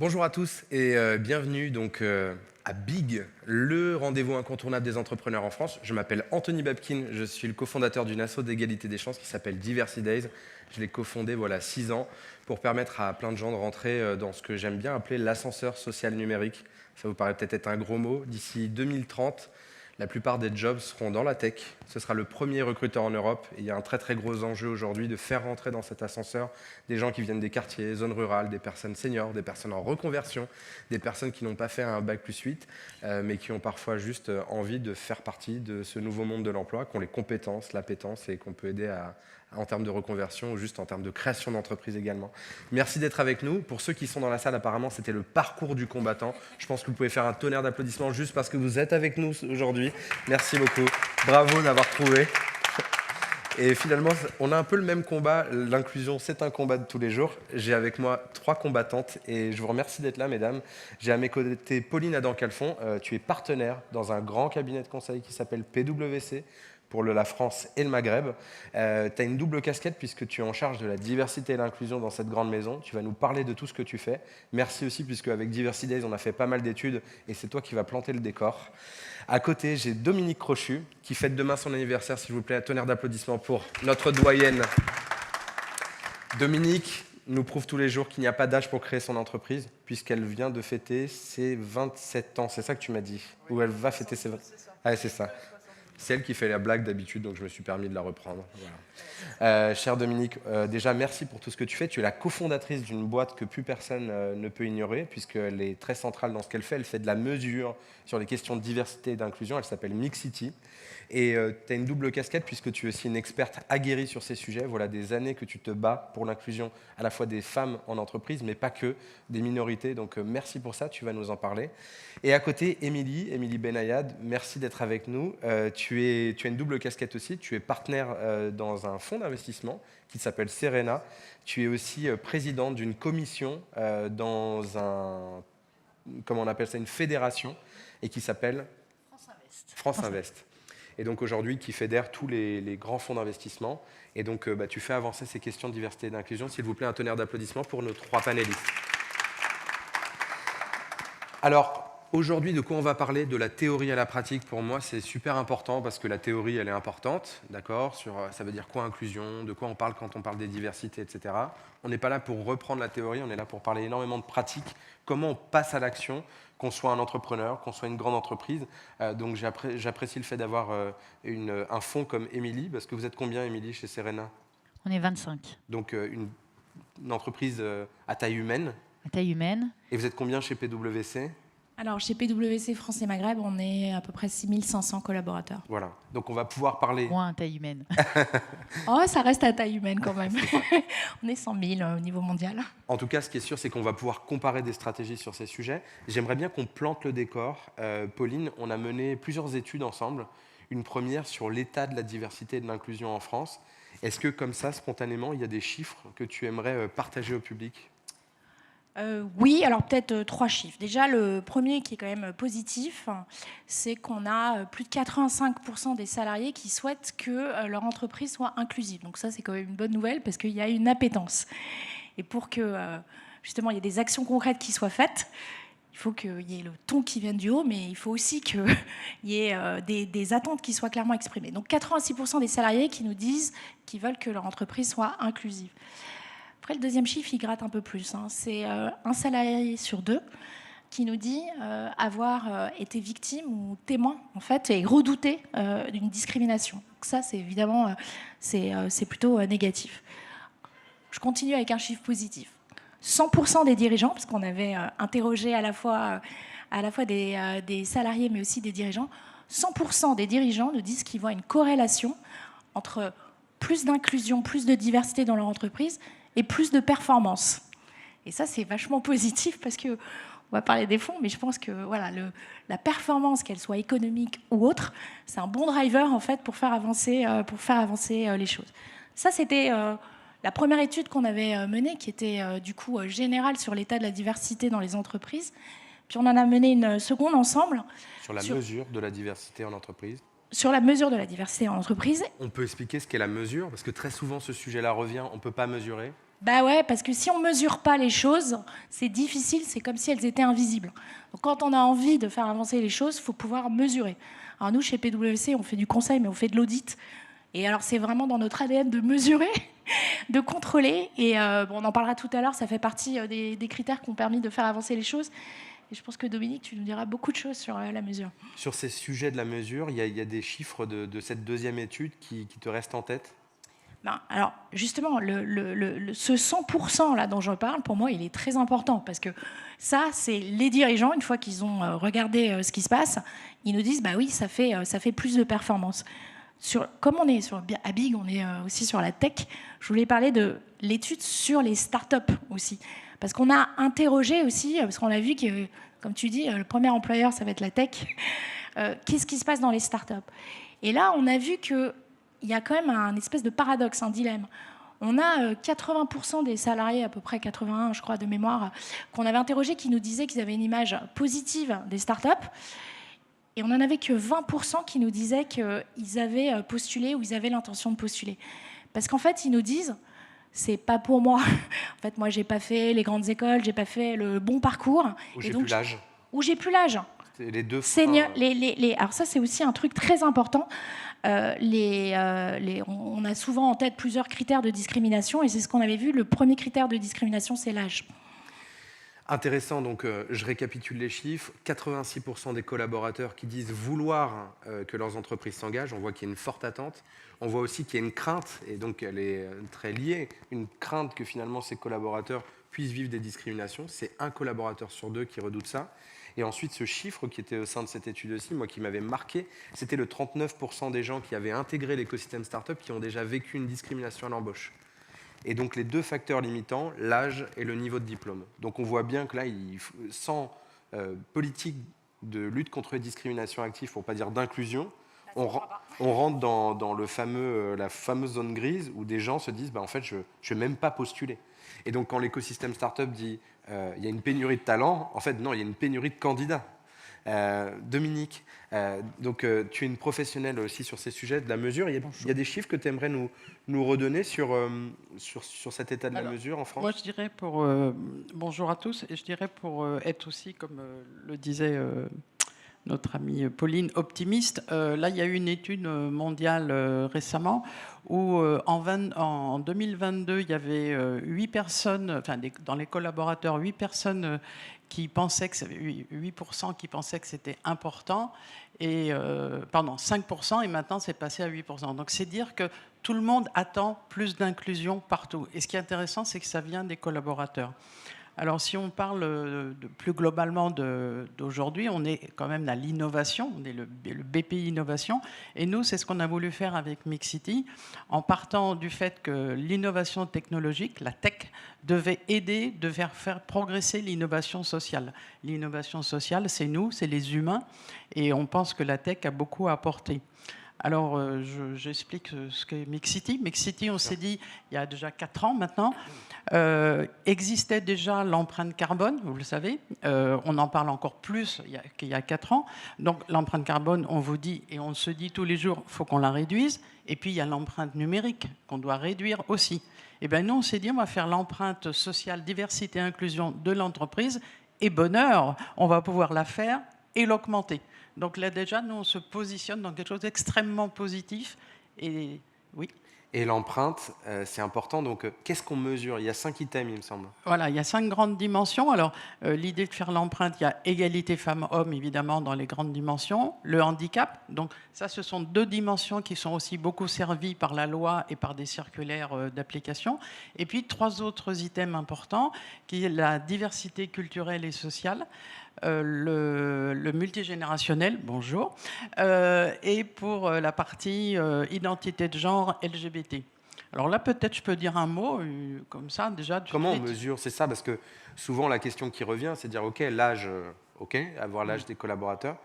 Bonjour à tous et bienvenue à Big, le rendez-vous incontournable des entrepreneurs en France. Je m'appelle Anthony Babkin, je suis le cofondateur d'une asso d'égalité des chances qui s'appelle Diversity Days. Je l'ai cofondé voilà 6 ans pour permettre à plein de gens de rentrer dans ce que j'aime bien appeler l'ascenseur social numérique. Ça vous paraît peut-être être un gros mot. D'ici 2030, la plupart des jobs seront dans la tech. Ce sera le premier recruteur en Europe. Et il y a un très très gros enjeu aujourd'hui de faire rentrer dans cet ascenseur des gens qui viennent des quartiers, zones rurales, des personnes seniors, des personnes en reconversion, des personnes qui n'ont pas fait un bac+8, mais qui ont parfois juste envie de faire partie de ce nouveau monde de l'emploi, qui ont les compétences, l'appétence et qu'on peut aider en termes de reconversion ou juste en termes de création d'entreprise également. Merci d'être avec nous. Pour ceux qui sont dans la salle, apparemment, c'était le parcours du combattant. Je pense que vous pouvez faire un tonnerre d'applaudissements juste parce que vous êtes avec nous aujourd'hui. Merci beaucoup. Bravo d'avoir trouvé. Et finalement, on a un peu le même combat. L'inclusion, c'est un combat de tous les jours. J'ai avec moi 3 combattantes et je vous remercie d'être là, mesdames. J'ai à mes côtés Pauline Adam-Calfon. Tu es partenaire dans un grand cabinet de conseil qui s'appelle PwC pour la France et le Maghreb. Tu as une double casquette puisque tu es en charge de la diversité et l'inclusion dans cette grande maison. Tu vas nous parler de tout ce que tu fais. Merci aussi puisque avec Diversity Days, on a fait pas mal d'études et c'est toi qui vas planter le décor. À côté, j'ai Dominique Crochu qui fête demain son anniversaire, s'il vous plaît, un tonnerre d'applaudissements pour notre doyenne. Dominique nous prouve tous les jours qu'il n'y a pas d'âge pour créer son entreprise puisqu'elle vient de fêter ses 27 ans. C'est ça que tu m'as dit? Oui. Ou elle va fêter ses 27 ans. Ah, c'est ça. C'est elle qui fait la blague d'habitude, donc je me suis permis de la reprendre. Voilà. Cher Dominique, déjà merci pour tout ce que tu fais. Tu es la cofondatrice d'une boîte que plus personne ne peut ignorer, puisqu'elle est très centrale dans ce qu'elle fait. Elle fait de la mesure sur les questions de diversité et d'inclusion. Elle s'appelle Mixity. Et tu as une double casquette, puisque tu es aussi une experte aguerrie sur ces sujets. Voilà des années que tu te bats pour l'inclusion à la fois des femmes en entreprise, mais pas que, des minorités. Donc merci pour ça, tu vas nous en parler. Et à côté, Émilie Benayad, merci d'être avec nous. Tu as une double casquette aussi. Tu es partenaire dans un fonds d'investissement qui s'appelle Serena. Tu es aussi présidente d'une commission dans comment on appelle ça, une fédération, et qui s'appelle France Invest. Et donc aujourd'hui, qui fédère tous les grands fonds d'investissement. Et donc, tu fais avancer ces questions de diversité et d'inclusion. S'il vous plaît, un tonnerre d'applaudissements pour nos 3 panélistes. Alors, aujourd'hui, de quoi on va parler? De la théorie à la pratique. Pour moi, c'est super important parce que la théorie, elle est importante, d'accord? Ça veut dire quoi inclusion, de quoi on parle quand on parle des diversités, etc. On n'est pas là pour reprendre la théorie, on est là pour parler énormément de pratique. Comment on passe à l'action, qu'on soit un entrepreneur, qu'on soit une grande entreprise. Donc j'apprécie le fait d'avoir un fonds comme Émilie, parce que vous êtes combien, Émilie, chez Serena? On est 25. Donc une entreprise à taille humaine. À taille humaine. Et vous êtes combien chez PwC? Alors, chez PwC France et Maghreb, on est à peu près 6500 collaborateurs. Voilà. Donc, on va pouvoir parler... Moins à taille humaine. Oh, ça reste à taille humaine quand même. On est 100 000 au niveau mondial. En tout cas, ce qui est sûr, c'est qu'on va pouvoir comparer des stratégies sur ces sujets. J'aimerais bien qu'on plante le décor. Pauline, on a mené plusieurs études ensemble. Une première sur l'état de la diversité et de l'inclusion en France. Est-ce que, comme ça, spontanément, il y a des chiffres que tu aimerais partager au public ? Oui, alors peut-être 3 chiffres. Déjà, le premier qui est quand même positif, c'est qu'on a plus de 85% des salariés qui souhaitent que leur entreprise soit inclusive. Donc ça, c'est quand même une bonne nouvelle parce qu'il y a une appétence. Et pour que, justement, il y ait des actions concrètes qui soient faites, il faut qu'il y ait le ton qui vienne du haut, mais il faut aussi qu'il y ait des attentes qui soient clairement exprimées. Donc 86% des salariés qui nous disent qu'ils veulent que leur entreprise soit inclusive. Après, le deuxième chiffre, il gratte un peu plus. C'est un salarié sur 2 qui nous dit avoir été victime ou témoin, en fait, et redouté d'une discrimination. Donc ça, c'est évidemment, c'est plutôt négatif. Je continue avec un chiffre positif. 100% des dirigeants, parce qu'on avait interrogé à la fois des salariés, mais aussi des dirigeants, 100% des dirigeants nous disent qu'ils voient une corrélation entre plus d'inclusion, plus de diversité dans leur entreprise et plus de performance. Et ça, c'est vachement positif parce qu'on va parler des fonds, mais je pense que voilà, la performance, qu'elle soit économique ou autre, c'est un bon driver en fait, pour faire avancer les choses. Ça, c'était la première étude qu'on avait menée, qui était du coup générale sur l'état de la diversité dans les entreprises. Puis on en a mené une seconde ensemble. Sur la mesure de la diversité en entreprise. Sur la mesure de la diversité en entreprise. On peut expliquer ce qu'est la mesure, parce que très souvent ce sujet-là revient, on ne peut pas mesurer. Bah ouais, parce que si on ne mesure pas les choses, c'est difficile, c'est comme si elles étaient invisibles. Donc quand on a envie de faire avancer les choses, il faut pouvoir mesurer. Alors nous, chez PwC, on fait du conseil, mais on fait de l'audit. Et alors c'est vraiment dans notre ADN de mesurer, de contrôler. Et on en parlera tout à l'heure, ça fait partie des critères qui ont permis de faire avancer les choses. Et je pense que Dominique, tu nous diras beaucoup de choses sur la mesure. Sur ces sujets de la mesure, il y a des chiffres de cette deuxième étude qui te restent en tête? Alors, justement, ce 100% là dont je parle, pour moi, il est très important parce que ça, c'est les dirigeants, une fois qu'ils ont regardé ce qui se passe, ils nous disent, bah oui, ça fait plus de performance. Comme on est à Big, on est aussi sur la tech, je voulais parler de l'étude sur les startups aussi. Parce qu'on a interrogé aussi, parce qu'on a vu que, comme tu dis, le premier employeur, ça va être la tech. Qu'est-ce qui se passe dans les startups? Et là, on a vu que il y a quand même un espèce de paradoxe, un dilemme. On a 80% des salariés, à peu près 81, je crois, de mémoire, qu'on avait interrogés, qui nous disaient qu'ils avaient une image positive des startups. Et on n'en avait que 20% qui nous disaient qu'ils avaient postulé ou ils avaient l'intention de postuler. Parce qu'en fait, ils nous disent, c'est pas pour moi. En fait, moi, j'ai pas fait les grandes écoles, j'ai pas fait le bon parcours. Ou j'ai plus l'âge. Ou j'ai plus l'âge. Les deux. Alors ça, c'est aussi un truc très important. On a souvent en tête plusieurs critères de discrimination et c'est ce qu'on avait vu. Le premier critère de discrimination, c'est l'âge. Intéressant, donc je récapitule les chiffres. 86% des collaborateurs qui disent vouloir que leurs entreprises s'engagent. On voit qu'il y a une forte attente. On voit aussi qu'il y a une crainte, et donc elle est très liée, une crainte que finalement ces collaborateurs puissent vivre des discriminations. C'est un collaborateur sur deux qui redoute ça. Et ensuite, ce chiffre qui était au sein de cette étude aussi, moi qui m'avait marqué, c'était le 39% des gens qui avaient intégré l'écosystème startup qui ont déjà vécu une discrimination à l'embauche. Et donc les deux facteurs limitants, l'âge et le niveau de diplôme. Donc on voit bien que là, sans politique de lutte contre les discriminations actives, pour ne pas dire d'inclusion, on rentre dans la fameuse zone grise où des gens se disent en fait, je ne vais même pas postuler. Et donc quand l'écosystème startup dit il y a une pénurie de talents, en fait non, il y a une pénurie de candidats. Dominique, donc tu es une professionnelle aussi sur ces sujets de la mesure. Il y a des chiffres que tu aimerais nous redonner sur cet état de la mesure en France? Moi, je dirais bonjour à tous, et je dirais pour être aussi, comme le disait notre amie Pauline, optimiste. Là, il y a eu une étude mondiale récemment où en 2022, il y avait 8 personnes, enfin dans les collaborateurs, 8 personnes qui pensaient que 8% qui pensaient que c'était important, et 5%, et maintenant c'est passé à 8%. Donc c'est dire que tout le monde attend plus d'inclusion partout. Et ce qui est intéressant, c'est que ça vient des collaborateurs. Alors, si on parle plus globalement d'aujourd'hui, on est quand même à l'innovation, on est le BPI Innovation. Et nous, c'est ce qu'on a voulu faire avec Mixity, en partant du fait que l'innovation technologique, la tech, devait aider, devait faire progresser l'innovation sociale. L'innovation sociale, c'est nous, c'est les humains, et on pense que la tech a beaucoup à apporter. Alors, j'explique ce qu'est Mixity. Mixity, on s'est dit, il y a déjà 4 ans maintenant, existait déjà l'empreinte carbone, vous le savez. On en parle encore plus qu'il y a 4 ans. Donc, l'empreinte carbone, on vous dit, et on se dit tous les jours, il faut qu'on la réduise. Et puis, il y a l'empreinte numérique qu'on doit réduire aussi. Et bien, nous, on s'est dit, on va faire l'empreinte sociale, diversité et inclusion de l'entreprise. Et bonheur, on va pouvoir la faire et l'augmenter. Donc là, déjà, nous, on se positionne dans quelque chose d'extrêmement positif. Et oui. Et l'empreinte, c'est important. Donc, qu'est-ce qu'on mesure? Il y a 5 items, il me semble. Voilà, il y a 5 grandes dimensions. Alors, l'idée de faire l'empreinte, il y a égalité femmes-hommes, évidemment, dans les grandes dimensions. Le handicap, donc ça, ce sont 2 dimensions qui sont aussi beaucoup servies par la loi et par des circulaires d'application. Et puis, 3 autres items importants, qui est la diversité culturelle et sociale, le multigénérationnel, bonjour, et pour la partie identité de genre LGBT. Alors là, peut-être je peux dire un mot, comme ça, déjà. Comment on mesure? C'est ça, parce que souvent la question qui revient, c'est de dire, OK, l'âge, OK, avoir l'âge des collaborateurs,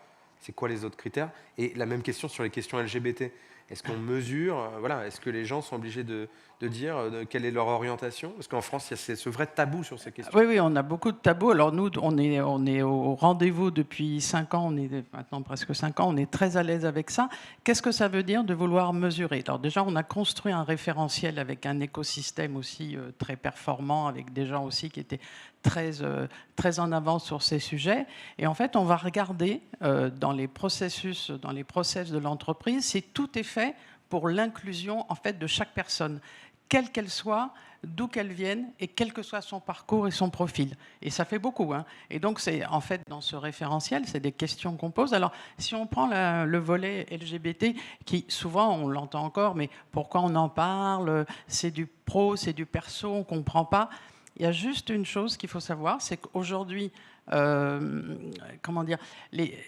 c'est quoi les autres critères? Et la même question sur les questions LGBT. Est-ce qu'on mesure, voilà, est-ce que les gens sont obligés de dire quelle est leur orientation? Parce qu'en France, il y a ce vrai tabou sur ces questions. Oui, on a beaucoup de tabous. Alors nous, on est au rendez-vous depuis 5 ans, on est maintenant presque 5 ans, on est très à l'aise avec ça. Qu'est-ce que ça veut dire de vouloir mesurer? Alors déjà, on a construit un référentiel avec un écosystème aussi très performant, avec des gens aussi qui étaient très en avance sur ces sujets. Et en fait, on va regarder dans les process de l'entreprise si tout est fait pour l'inclusion en fait de chaque personne, quelle qu'elle soit, d'où qu'elle vienne et quel que soit son parcours et son profil. Et ça fait beaucoup. Hein. Et donc, c'est en fait dans ce référentiel, c'est des questions qu'on pose. Alors, si on prend le volet LGBT, qui souvent on l'entend encore, mais pourquoi on en parle? C'est du pro, c'est du perso, on ne comprend pas. Il y a juste une chose qu'il faut savoir, c'est qu'aujourd'hui,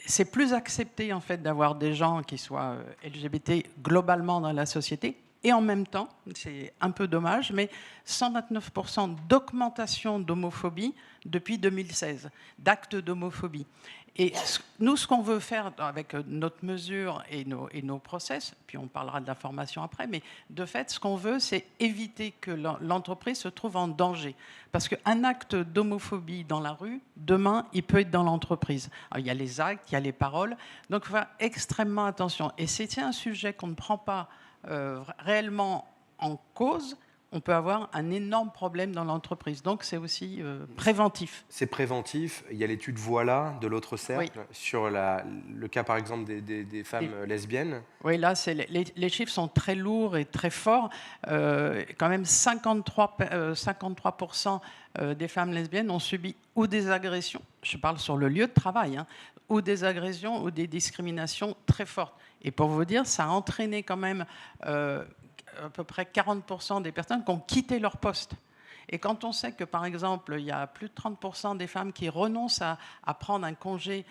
c'est plus accepté en fait d'avoir des gens qui soient LGBT globalement dans la société. Et en même temps, c'est un peu dommage, mais 129% d'augmentation d'homophobie depuis 2016, d'actes d'homophobie. Et nous, ce qu'on veut faire avec notre mesure et nos process, puis on parlera de la formation après, mais de fait, ce qu'on veut, c'est éviter que l'entreprise se trouve en danger. Parce qu'un acte d'homophobie dans la rue, demain, il peut être dans l'entreprise. Alors, il y a les actes, il y a les paroles, donc il faut faire extrêmement attention. Et c'est un sujet qu'on ne prend pas réellement en cause, on peut avoir un énorme problème dans l'entreprise. Donc, c'est aussi préventif. C'est préventif. Il y a l'étude Voilà de l'autre cercle Oui. sur le cas, par exemple, des femmes lesbiennes. Oui, là, les chiffres sont très lourds et très forts. Quand même, 53% des femmes lesbiennes ont subi ou des agressions, je parle sur le lieu de travail, hein, ou des agressions ou des discriminations très fortes. Et pour vous dire, ça a entraîné quand même à peu près 40% des personnes qui ont quitté leur poste. Et quand on sait que, par exemple, il y a plus de 30% des femmes qui renoncent à prendre un congé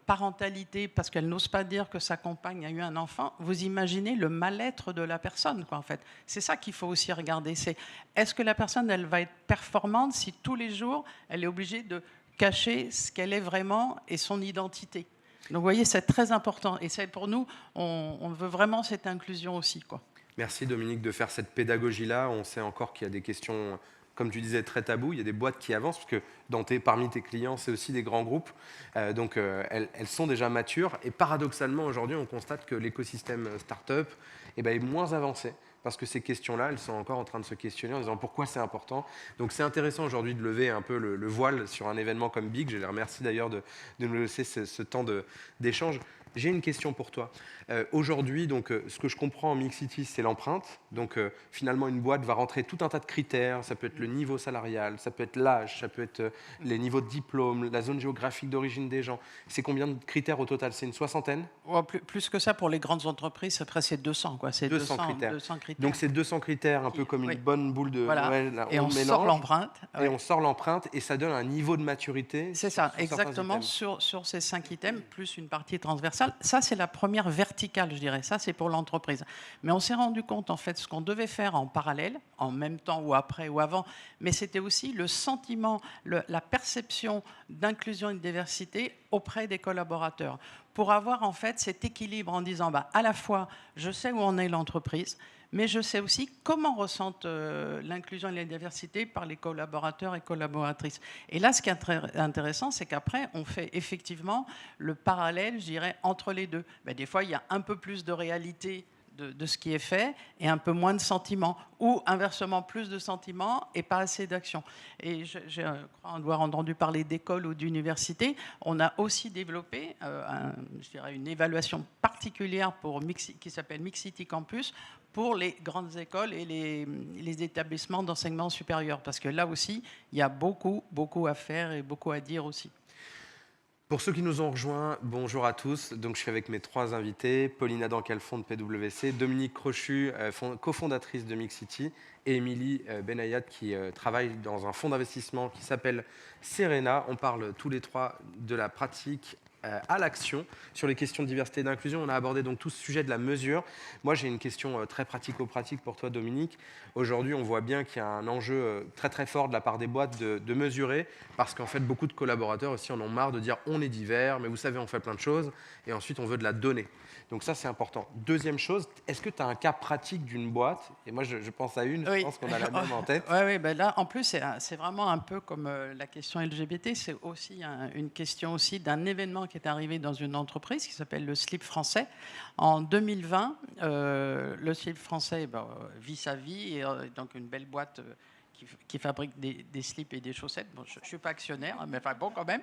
parentalité parce qu'elles n'osent pas dire que sa compagne a eu un enfant, vous imaginez le mal-être de la personne, quoi, en fait. C'est ça qu'il faut aussi regarder. C'est est-ce que la personne, elle va être performante si tous les jours, elle est obligée de cacher ce qu'elle est vraiment et son identité. Donc, vous voyez, c'est très important. Et c'est pour nous, on veut vraiment cette inclusion aussi, quoi. Merci Dominique de faire cette pédagogie-là. On sait encore qu'il y a des questions, comme tu disais, très tabous. Il y a des boîtes qui avancent, parce que parmi tes clients, c'est aussi des grands groupes. Donc elles sont déjà matures. Et paradoxalement, aujourd'hui, on constate que l'écosystème start-up est moins avancé. Parce que ces questions-là, elles sont encore en train de se questionner en disant pourquoi c'est important. Donc c'est intéressant aujourd'hui de lever un peu le voile sur un événement comme Big. Je les remercie d'ailleurs de nous laisser ce temps d'échange. J'ai une question pour toi. Aujourd'hui, donc, ce que je comprends en Mixity, c'est l'empreinte. Donc, finalement, une boîte va rentrer tout un tas de critères. Ça peut être le niveau salarial, ça peut être l'âge, ça peut être les niveaux de diplôme, la zone géographique d'origine des gens. C'est combien de critères au total? C'est une soixantaine? Plus que ça, pour les grandes entreprises, après, c'est 200. Quoi. C'est 200 critères. 200 critères. Donc, c'est 200 critères, un peu comme une bonne boule de Noël. Là, et on sort l'empreinte. Et on sort l'empreinte, et ça donne un niveau de maturité. C'est ça, exactement, sur ces 5 items, plus une partie transversale. Ça, c'est la première verticale, je dirais. Ça, c'est pour l'entreprise. Mais on s'est rendu compte, en fait, ce qu'on devait faire en parallèle, en même temps ou après ou avant, mais c'était aussi le sentiment, la perception d'inclusion et de diversité auprès des collaborateurs, pour avoir, en fait, cet équilibre en disant, à la fois, je sais où en est l'entreprise, mais je sais aussi comment ressentent l'inclusion et la diversité par les collaborateurs et collaboratrices. Et là, ce qui est très intéressant, c'est qu'après, on fait effectivement le parallèle, je dirais, entre les deux. Des fois, il y a un peu plus de réalité de ce qui est fait et un peu moins de sentiments, ou inversement plus de sentiments et pas assez d'action. Et je crois avoir entendu parler d'écoles ou d'universités. On a aussi développé une évaluation particulière qui s'appelle Mixity Campus pour les grandes écoles et les établissements d'enseignement supérieur, parce que là aussi, il y a beaucoup à faire et beaucoup à dire aussi. Pour ceux qui nous ont rejoints, bonjour à tous. Donc, je suis avec mes 3 invités, Pauline Adam-Calfon de PwC, Dominique Crochu, cofondatrice de Mixity, et Émilie Benayat, qui travaille dans un fonds d'investissement qui s'appelle Serena. On parle tous les 3 de la pratique à l'action sur les questions de diversité et d'inclusion. On a abordé donc tout ce sujet de la mesure. Moi, j'ai une question très pratico-pratique pour toi, Dominique. Aujourd'hui, on voit bien qu'il y a un enjeu très très fort de la part des boîtes de mesurer, parce qu'en fait, beaucoup de collaborateurs aussi en ont marre de dire on est divers, mais vous savez, on fait plein de choses, et ensuite on veut de la donnée. Donc ça, c'est important. Deuxième chose, est-ce que tu as un cas pratique d'une boîte? Et moi, je pense à une, Oui. je pense qu'on a la même en tête. Oui, ben là, en plus, c'est vraiment un peu comme la question LGBT. C'est aussi une question aussi d'un événement qui est arrivé dans une entreprise qui s'appelle le Slip français. En 2020, le Slip français vit sa vie, et donc une belle boîte qui fabrique des slips et des chaussettes. Bon, je ne suis pas actionnaire, mais enfin bon quand même.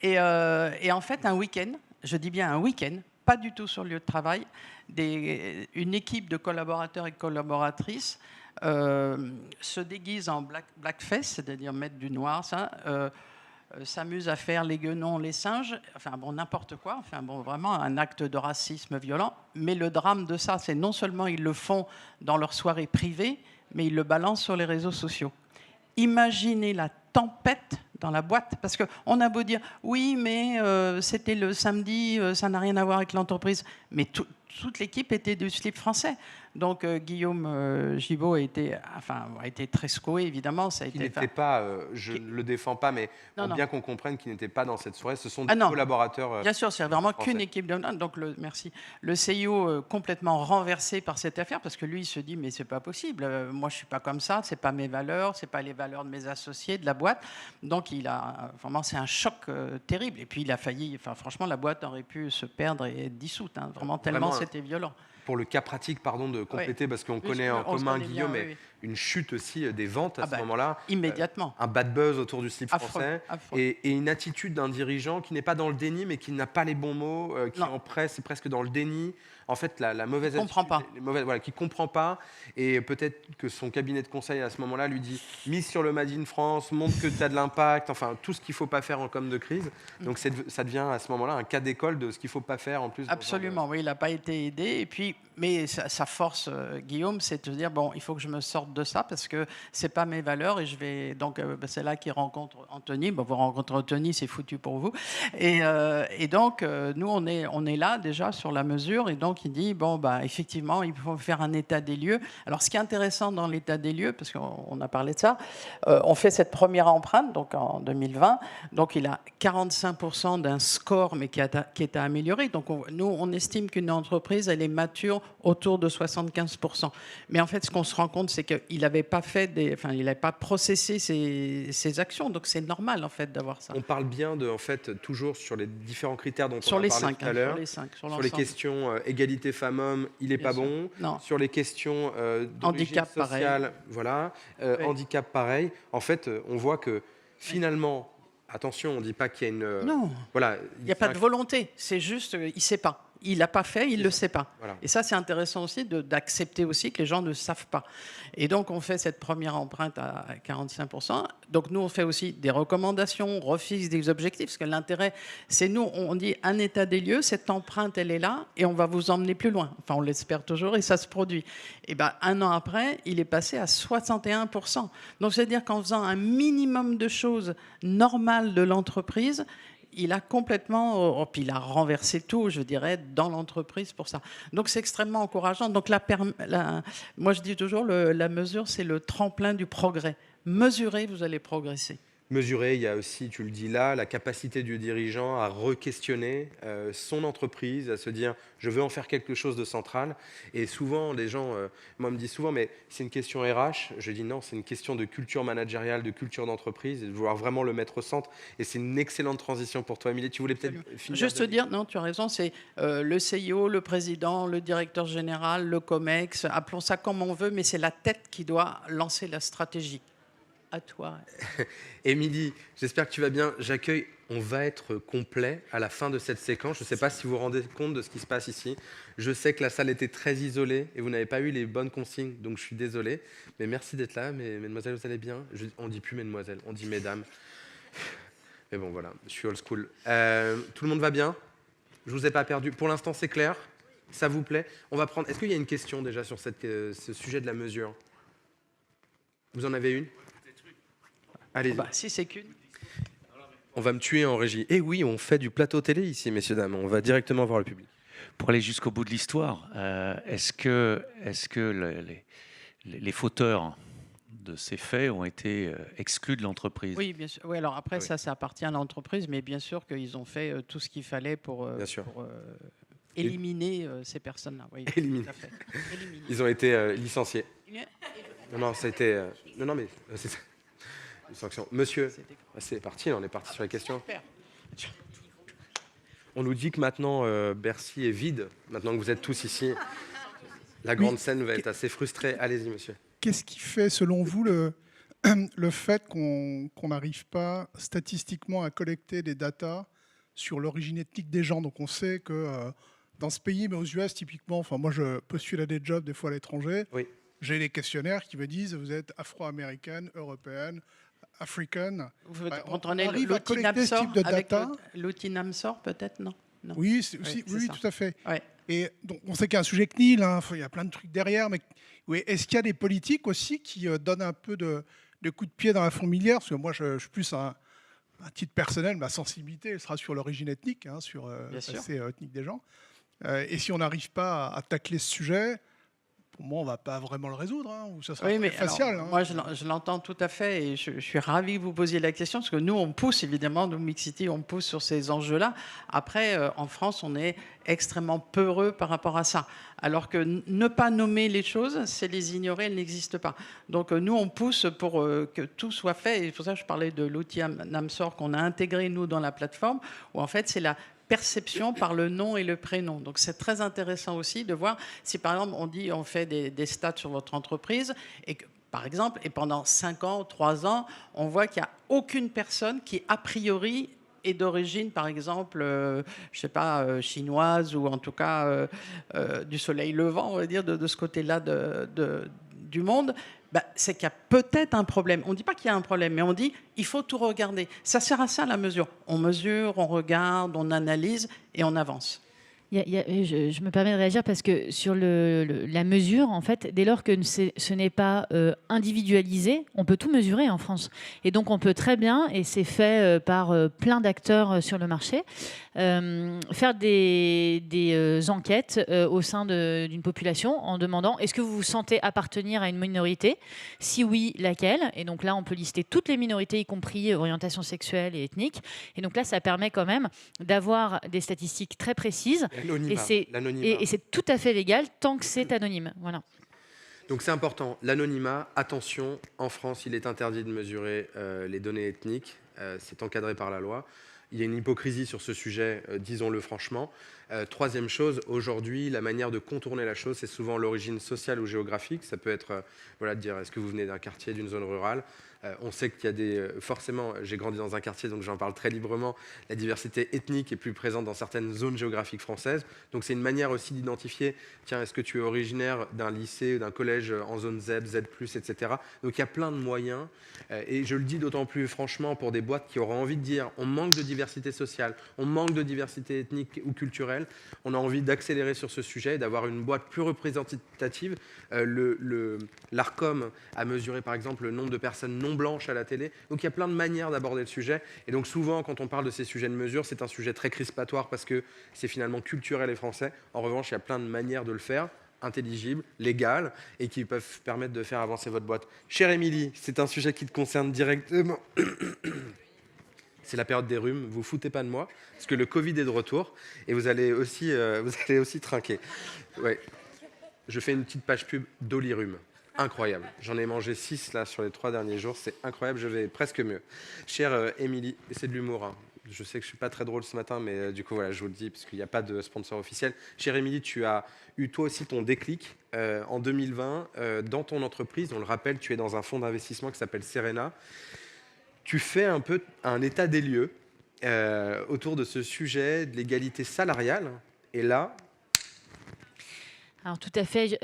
Et en fait, un week-end, je dis bien un week-end, pas du tout sur le lieu de travail, une équipe de collaborateurs et collaboratrices se déguise en blackface, c'est-à-dire mettre du noir, s'amuse à faire les guenons, les singes, enfin bon, n'importe quoi, enfin bon, vraiment un acte de racisme violent. Mais le drame de ça, c'est non seulement ils le font dans leur soirée privée, mais ils le balancent sur les réseaux sociaux. Imaginez la tempête dans la boîte, parce qu'on a beau dire oui, mais c'était le samedi, ça n'a rien à voir avec l'entreprise, mais toute l'équipe était du Slip français. Donc Guillaume Gibault a été très secoué, évidemment. Ça a été, n'était pas, je ne le défends pas, mais bien qu'on comprenne qu'il n'était pas dans cette soirée, ce sont des collaborateurs. Bien sûr, c'est vraiment qu'une équipe de. Donc merci. Le CIO complètement renversé par cette affaire, parce que lui il se dit mais c'est pas possible. Moi je suis pas comme ça, c'est pas mes valeurs, c'est pas les valeurs de mes associés, de la boîte. Donc vraiment c'est un choc terrible. Et puis il a failli. Enfin franchement la boîte aurait pu se perdre et être dissoute. Hein, tellement c'était violent. Pour le cas pratique, pardon de compléter, parce qu'on connaît en commun Guillaume, mais une chute aussi des ventes à ce moment-là. Immédiatement. Un bad buzz autour du Slip français. Affreux. Et une attitude d'un dirigeant qui n'est pas dans le déni, mais qui n'a pas les bons mots, qui est presque dans le déni. En fait, la mauvaise attitude. Qui ne comprend pas. Et peut-être que son cabinet de conseil à ce moment-là lui dit mise sur le Made in France, montre que tu as de l'impact, enfin tout ce qu'il ne faut pas faire en com de crise. Donc ça devient à ce moment-là un cas d'école de ce qu'il ne faut pas faire en plus. Absolument, oui, il n'a pas été aidé. Et puis, mais sa force, Guillaume, c'est de se dire bon, il faut que je me sorte de ça parce que c'est pas mes valeurs et je vais. Donc, c'est là qu'il rencontre Anthony. Bon, vous rencontrez Anthony, c'est foutu pour vous. Et donc, nous, on est là déjà sur la mesure. Et donc, il dit bon, effectivement, il faut faire un état des lieux. Alors, ce qui est intéressant dans l'état des lieux, parce qu'on a parlé de ça, on fait cette première empreinte, donc en 2020. Donc, il a 45% d'un score, mais qui est à améliorer. Donc, nous, on estime qu'une entreprise, elle est mature autour de 75%. Mais en fait, ce qu'on se rend compte, c'est qu'il n'avait pas il n'avait pas processé ses actions. Donc, c'est normal, en fait, d'avoir ça. On parle bien toujours sur les différents critères dont on a parlé tout à l'heure. Sur les questions égalité femmes-hommes, il n'est pas bon. Non. Sur les questions handicap, sociale, pareil. Voilà. Handicap, pareil. En fait, on voit que finalement, attention, on ne dit pas qu'il y a une... Non, voilà, il n'y a pas de volonté. C'est juste, il ne sait pas. Il l'a pas fait, il le sait pas. Voilà. Et ça, c'est intéressant aussi d'accepter aussi que les gens ne savent pas. Et donc, on fait cette première empreinte à 45%. Donc, nous, on fait aussi des recommandations, on refixe des objectifs, parce que l'intérêt, c'est nous, on dit un état des lieux, cette empreinte, elle est là, et on va vous emmener plus loin. Enfin, on l'espère toujours, et ça se produit. Et un an après, il est passé à 61%. Donc, c'est-à-dire qu'en faisant un minimum de choses normales de l'entreprise, il a complètement, puis il a renversé tout, je dirais, dans l'entreprise pour ça. Donc c'est extrêmement encourageant. Donc moi je dis toujours, la mesure, c'est le tremplin du progrès. Mesurez, vous allez progresser. Mesurer, il y a aussi, tu le dis là, la capacité du dirigeant à re-questionner son entreprise, à se dire je veux en faire quelque chose de central. Et souvent, les gens, moi, me disent souvent, mais c'est une question RH. Je dis non, c'est une question de culture managériale, de culture d'entreprise, et de vouloir vraiment le mettre au centre. Et c'est une excellente transition pour toi, Émilie. Tu voulais peut-être finir? Juste te dire, non, tu as raison, c'est le CIO, le président, le directeur général, le COMEX, appelons ça comme on veut, mais c'est la tête qui doit lancer la stratégie. À toi. Émilie, j'espère que tu vas bien. On va être complet à la fin de cette séquence. Je ne sais pas si vous vous rendez compte de ce qui se passe ici. Je sais que la salle était très isolée et vous n'avez pas eu les bonnes consignes, donc je suis désolé. Mais merci d'être là. Mesdemoiselles, vous allez bien? On ne dit plus mesdemoiselles, on dit mesdames. Mais bon, voilà, je suis old school. Tout le monde va bien? Je ne vous ai pas perdu. Pour l'instant, c'est clair? Ça vous plaît? On va prendre... Est-ce qu'il y a une question déjà sur ce sujet de la mesure? Vous en avez une? Allez-y. Si c'est qu'une. On va me tuer en régie. Et oui, on fait du plateau télé ici, messieurs, dames. On va directement voir le public. Pour aller jusqu'au bout de l'histoire, est-ce que les fauteurs de ces faits ont été exclus de l'entreprise? Oui, bien sûr. Oui, alors après, Oui. ça appartient à l'entreprise, mais bien sûr qu'ils ont fait tout ce qu'il fallait pour, Bien sûr. éliminer ces personnes-là. Oui, Éliminer. tout à fait. Éliminer. Ils ont été licenciés. Non, ça a été... non, mais c'est ça. Une sanction. Monsieur, c'est parti, on est parti sur les questions. Super. On nous dit que maintenant, Bercy est vide, maintenant que vous êtes tous ici. La grande scène va être assez frustrée. Allez-y, monsieur. Qu'est-ce qui fait, selon vous, le fait qu'on n'arrive pas statistiquement à collecter des datas sur l'origine ethnique des gens? Donc on sait que dans ce pays, mais aux US typiquement, enfin moi je postule à des jobs des fois à l'étranger, Oui. j'ai des questionnaires qui me disent vous êtes afro-américaine, européenne, africaine. Vous On prenez arrive à l'outil collecter ce NAMSOR type de avec data. l'outil NAMSOR peut-être, non? Oui, aussi, c'est oui, ça. tout à fait. Ouais. Et donc, on sait qu'il y a un sujet CNIL, hein, il y a plein de trucs derrière, mais oui, est-ce qu'il y a des politiques aussi qui donnent un peu de coup de pied dans la fourmilière? Parce que moi, je suis plus un titre personnel, ma sensibilité elle sera sur l'origine ethnique, hein, sur le Bien sûr. passé ethnique des gens. Et si on n'arrive pas à tacler ce sujet, pour moi, on ne va pas vraiment le résoudre, hein, ou ça sera Oui, très mais facial. alors, Hein. moi, je l'entends tout à fait et je suis ravi que vous posiez la question parce que nous, on pousse évidemment, nous, Mixity, on pousse sur ces enjeux-là. Après, en France, on est extrêmement peureux par rapport à ça. Alors que ne pas nommer les choses, c'est les ignorer, elles n'existent pas. Donc, nous, on pousse pour que tout soit fait. Et c'est pour ça que je parlais de l'outil NAMSOR qu'on a intégré, nous, dans la plateforme, où en fait, c'est la perception par le nom et le prénom. Donc c'est très intéressant aussi de voir si par exemple on dit on fait des stats sur votre entreprise et que par exemple et pendant 5 ans, 3 ans, on voit qu'il n'y a aucune personne qui a priori est d'origine par exemple je sais pas chinoise ou en tout cas du soleil levant on va dire de ce côté-là du monde. Ben, c'est qu'il y a peut-être un problème. On ne dit pas qu'il y a un problème, mais on dit il faut tout regarder. Ça sert à ça la mesure. On mesure, on regarde, on analyse et on avance. Je me permets de réagir parce que sur la mesure, en fait, dès lors que ce n'est pas individualisé, on peut tout mesurer en France. Et donc, on peut très bien, et c'est fait par plein d'acteurs sur le marché, faire des enquêtes au sein d'une population en demandant est-ce que vous vous sentez appartenir à une minorité? Si oui, laquelle? Et donc là, on peut lister toutes les minorités, y compris orientation sexuelle et ethnique. Et donc là, ça permet quand même d'avoir des statistiques très précises. L'anonymat. Et c'est tout à fait légal tant que c'est anonyme. Voilà. Donc c'est important, l'anonymat, attention, en France il est interdit de mesurer les données ethniques, c'est encadré par la loi. Il y a une hypocrisie sur ce sujet, disons-le franchement. Troisième chose, aujourd'hui, la manière de contourner la chose, c'est souvent l'origine sociale ou géographique. Ça peut être, voilà, de dire, est-ce que vous venez d'un quartier, d'une zone rurale? On sait qu'il y a des... forcément, j'ai grandi dans un quartier, donc j'en parle très librement. La diversité ethnique est plus présente dans certaines zones géographiques françaises. Donc c'est une manière aussi d'identifier, tiens, est-ce que tu es originaire d'un lycée ou d'un collège en zone Z, Z+, etc. Donc il y a plein de moyens. Et je le dis d'autant plus franchement pour des boîtes qui auront envie de dire, on manque de diversité sociale, on manque de diversité ethnique ou culturelle. On a envie d'accélérer sur ce sujet, d'avoir une boîte plus représentative. L'ARCOM a mesuré par exemple le nombre de personnes non blanches à la télé. Donc il y a plein de manières d'aborder le sujet. Et donc souvent, quand on parle de ces sujets de mesure, c'est un sujet très crispatoire parce que c'est finalement culturel et français. En revanche, il y a plein de manières de le faire, intelligibles, légales, et qui peuvent permettre de faire avancer votre boîte. Chère Émilie, c'est un sujet qui te concerne directement. C'est la période des rhumes, vous foutez pas de moi, parce que le Covid est de retour, et vous allez aussi trinquer. Ouais. Je fais une petite page pub d'Olirum. Incroyable. J'en ai mangé 6 là sur les 3 derniers jours. C'est incroyable. Je vais presque mieux. Chère Émilie, et c'est de l'humour. Hein. Je sais que je suis pas très drôle ce matin, mais du coup voilà, je vous le dis parce qu'il n'y a pas de sponsor officiel. Chère Émilie, tu as eu toi aussi ton déclic en 2020 dans ton entreprise. On le rappelle, tu es dans un fonds d'investissement qui s'appelle Serena. Tu fais un peu un état des lieux autour de ce sujet de l'égalité salariale. Et là. Alors tout à fait.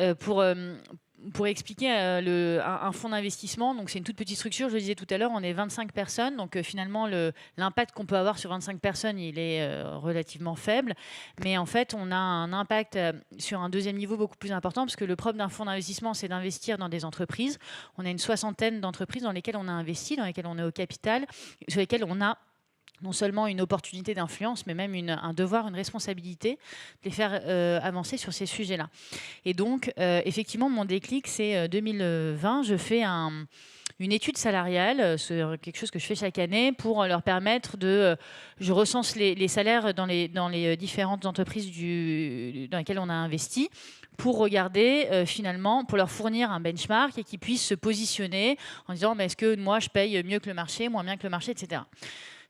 Pour expliquer un fonds d'investissement, donc c'est une toute petite structure, je le disais tout à l'heure, on est 25 personnes, donc finalement l'impact qu'on peut avoir sur 25 personnes, il est relativement faible, mais en fait on a un impact sur un deuxième niveau beaucoup plus important, parce que le propre d'un fonds d'investissement, c'est d'investir dans des entreprises. On a une 60aine d'entreprises dans lesquelles on a investi, dans lesquelles on est au capital, sur lesquelles on a non seulement une opportunité d'influence, mais même un devoir, une responsabilité de les faire avancer sur ces sujets-là. Et donc, effectivement, mon déclic, c'est 2020. Je fais une étude salariale, c'est quelque chose que je fais chaque année pour leur permettre je recense les salaires dans les différentes entreprises dans lesquelles on a investi, pour regarder finalement, pour leur fournir un benchmark et qu'ils puissent se positionner en disant est-ce que moi je paye mieux que le marché, moins bien que le marché, etc.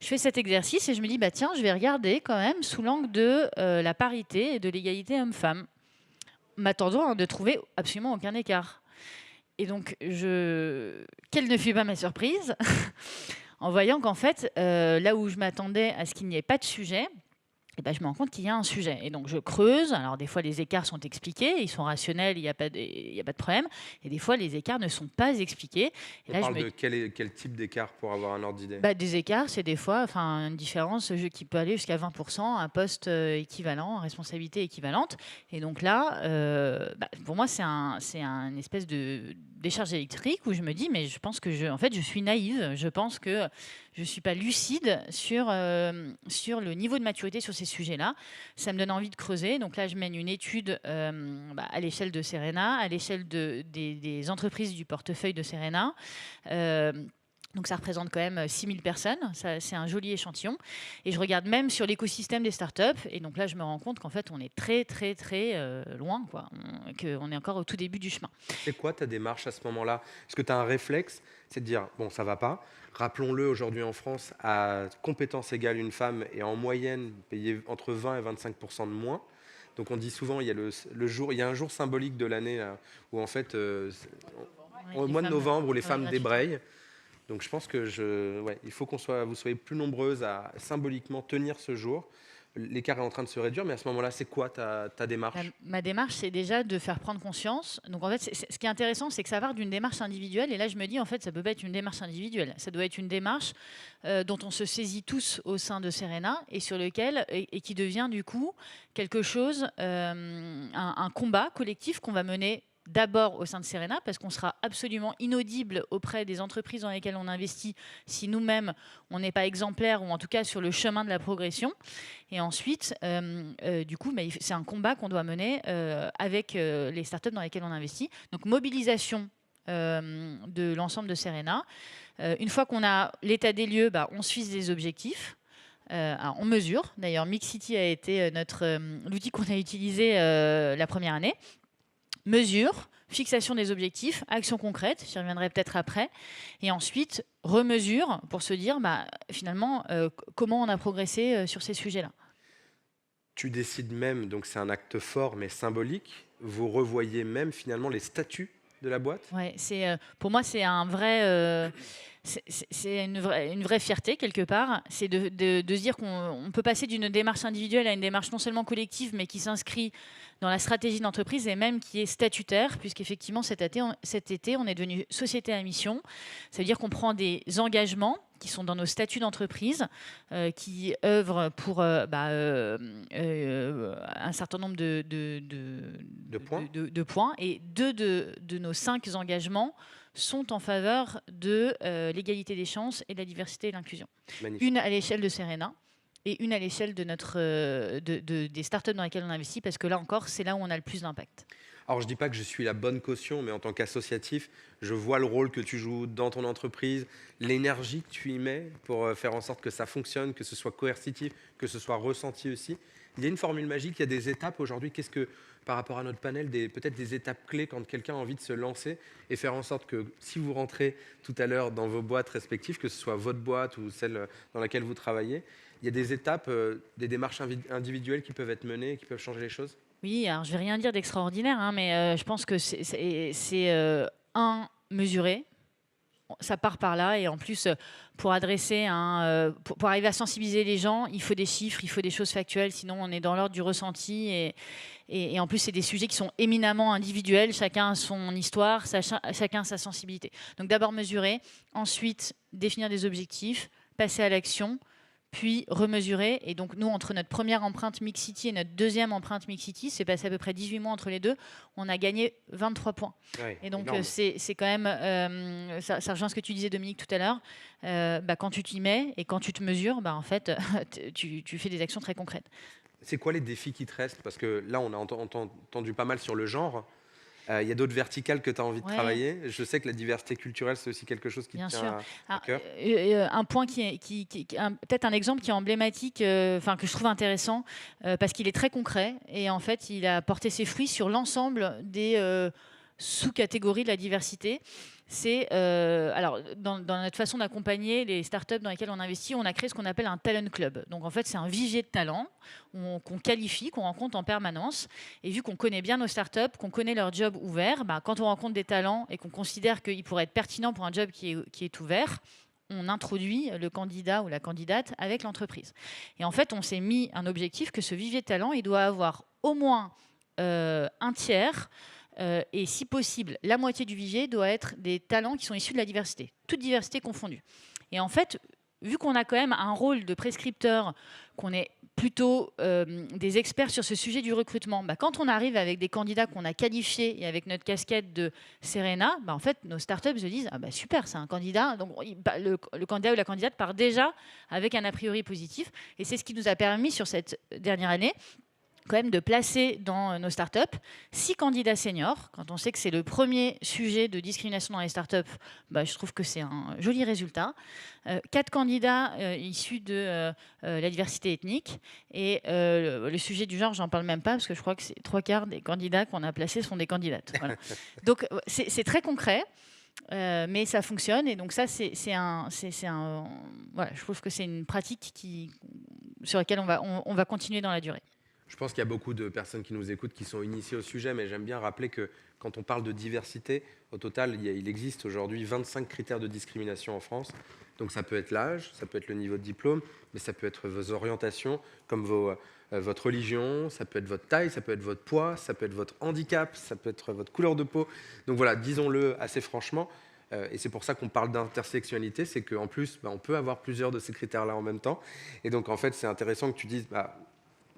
Je fais cet exercice et je me dis tiens, je vais regarder quand même sous l'angle de la parité et de l'égalité homme-femme, m'attendant de trouver absolument aucun écart. Et donc, quelle ne fut pas ma surprise en voyant qu'en fait, là où je m'attendais à ce qu'il n'y ait pas de sujet, je me rends compte qu'il y a un sujet. Et donc, je creuse. Alors, des fois, les écarts sont expliqués, ils sont rationnels, il n'y a pas de problème. Et des fois, les écarts ne sont pas expliqués. Et On parle de quel type d'écart pour avoir un ordre d'idée? Des écarts, c'est des fois une différence qui peut aller jusqu'à 20%, un poste équivalent, responsabilité équivalente. Et donc là, pour moi, c'est une espèce de décharge électrique où je me dis, mais je pense que je suis naïve. Je pense que je ne suis pas lucide sur le niveau de maturité sur ces sujets-là. Ça me donne envie de creuser. Donc là, je mène une étude à l'échelle de Serena, à l'échelle des entreprises du portefeuille de Serena. Donc ça représente quand même 6000 personnes, c'est un joli échantillon. Et je regarde même sur l'écosystème des startups. Et donc là, je me rends compte qu'en fait, on est très, très, très loin, quoi. Qu'on est encore au tout début du chemin. C'est quoi ta démarche à ce moment-là? Est-ce que tu as un réflexe? C'est de dire, bon, ça va pas. Rappelons-le, aujourd'hui en France, à compétence égale, une femme est en moyenne payée entre 20 et 25% de moins. Donc on dit souvent, il y a un jour symbolique de l'année où en fait, au mois de novembre, où les femmes débrayent. Donc je pense que il faut vous soyez plus nombreuses à symboliquement tenir ce jour. L'écart est en train de se réduire, mais à ce moment-là, c'est quoi ta démarche? Ma démarche, c'est déjà de faire prendre conscience. Donc en fait, ce qui est intéressant, c'est que ça part d'une démarche individuelle. Et là, je me dis, en fait, ça peut pas être une démarche individuelle. Ça doit être une démarche dont on se saisit tous au sein de Serena et sur lequel et qui devient du coup quelque chose, un combat collectif qu'on va mener. D'abord au sein de Serena, parce qu'on sera absolument inaudible auprès des entreprises dans lesquelles on investit si nous-mêmes, on n'est pas exemplaires, ou en tout cas sur le chemin de la progression. Et ensuite, du coup, c'est un combat qu'on doit mener avec les startups dans lesquelles on investit. Donc, mobilisation de l'ensemble de Serena. Une fois qu'on a l'état des lieux, on se fixe des objectifs. On mesure. D'ailleurs, Mixity a été l'outil qu'on a utilisé la première année. Mesure, fixation des objectifs, action concrète, j'y reviendrai peut-être après, et ensuite remesure pour se dire finalement comment on a progressé sur ces sujets-là. Tu décides même, donc c'est un acte fort mais symbolique, vous revoyez même finalement les statuts de la boîte? Ouais, pour moi c'est un vrai... c'est une vraie fierté quelque part, c'est de se dire qu'on peut passer d'une démarche individuelle à une démarche non seulement collective, mais qui s'inscrit dans la stratégie d'entreprise et même qui est statutaire, puisqu'effectivement cet été, on est devenu société à mission. Ça veut dire qu'on prend des engagements qui sont dans nos statuts d'entreprise, qui œuvrent pour un certain nombre de points. Et deux de nos 5 engagements sont en faveur de l'égalité des chances et de la diversité et l'inclusion. Magnifique. Une à l'échelle de Serena et une à l'échelle de des startups dans lesquelles on investit, parce que là encore, c'est là où on a le plus d'impact. Alors, je ne dis pas que je suis la bonne caution, mais en tant qu'associatif, je vois le rôle que tu joues dans ton entreprise, l'énergie que tu y mets pour faire en sorte que ça fonctionne, que ce soit coercitif, que ce soit ressenti aussi. Il y a une formule magique, il y a des étapes aujourd'hui. Qu'est-ce que, par rapport à notre panel, peut-être des étapes clés quand quelqu'un a envie de se lancer et faire en sorte que si vous rentrez tout à l'heure dans vos boîtes respectives, que ce soit votre boîte ou celle dans laquelle vous travaillez, il y a des étapes, des démarches individuelles qui peuvent être menées, qui peuvent changer les choses? Oui, alors je ne vais rien dire d'extraordinaire, mais je pense que c'est mesuré. Ça part par là, et en plus, pour adresser pour arriver à sensibiliser les gens, il faut des chiffres, il faut des choses factuelles, sinon on est dans l'ordre du ressenti. Et en plus, c'est des sujets qui sont éminemment individuels, chacun a son histoire, chacun a sa sensibilité. Donc d'abord mesurer, ensuite définir des objectifs, passer à l'action, puis remesurer. Et donc, nous, entre notre première empreinte Mixity et notre deuxième empreinte Mixity, c'est passé à peu près 18 mois entre les deux, on a gagné 23 points. Ouais, Et donc, énorme. c'est quand même, ça rejoint ce que tu disais, Dominique, tout à l'heure. Quand tu t'y mets et quand tu te mesures, en fait, tu fais des actions très concrètes. C'est quoi les défis qui te restent? Parce que là, on a entendu pas mal sur le genre. Il y a d'autres verticales que tu as envie de Ouais. travailler. Je sais que la diversité culturelle, c'est aussi quelque chose qui Bien te sûr. tient à Alors, cœur. un point peut-être un exemple qui est emblématique, que je trouve intéressant, parce qu'il est très concret et en fait, il a porté ses fruits sur l'ensemble des sous-catégories de la diversité. C'est alors dans notre façon d'accompagner les startups dans lesquelles on investit, on a créé ce qu'on appelle un talent club. Donc en fait, c'est un vivier de talents qu'on qualifie, qu'on rencontre en permanence. Et vu qu'on connaît bien nos startups, qu'on connaît leur job ouvert, quand on rencontre des talents et qu'on considère qu'ils pourraient être pertinents pour un job qui est ouvert, on introduit le candidat ou la candidate avec l'entreprise. Et en fait, on s'est mis un objectif que ce vivier de talents, il doit avoir au moins un tiers. Et si possible, la moitié du vivier doit être des talents qui sont issus de la diversité, toute diversité confondue. Et en fait, vu qu'on a quand même un rôle de prescripteur, qu'on est plutôt des experts sur ce sujet du recrutement, quand on arrive avec des candidats qu'on a qualifiés et avec notre casquette de Serena, en fait, nos startups se disent super, c'est un candidat. Donc le candidat ou la candidate part déjà avec un a priori positif. Et c'est ce qui nous a permis sur cette dernière année quand même de placer dans nos startups 6 candidats seniors. Quand on sait que c'est le premier sujet de discrimination dans les startups, je trouve que c'est un joli résultat. 4 candidats issus de la diversité ethnique. Et le sujet du genre, j'en parle même pas, parce que je crois que c'est 3/4 des candidats qu'on a placés sont des candidates. Voilà. Donc c'est très concret. Mais ça fonctionne, et donc ça voilà, je trouve que c'est une pratique sur laquelle on va continuer dans la durée. Je pense qu'il y a beaucoup de personnes qui nous écoutent qui sont initiées au sujet, mais j'aime bien rappeler que quand on parle de diversité, au total, il existe aujourd'hui 25 critères de discrimination en France. Donc ça peut être l'âge, ça peut être le niveau de diplôme, mais ça peut être vos orientations, comme votre religion, ça peut être votre taille, ça peut être votre poids, ça peut être votre handicap, ça peut être votre couleur de peau. Donc voilà, disons-le assez franchement. Et c'est pour ça qu'on parle d'intersectionnalité, c'est qu'en plus, on peut avoir plusieurs de ces critères-là en même temps. Et donc en fait, c'est intéressant que tu dises...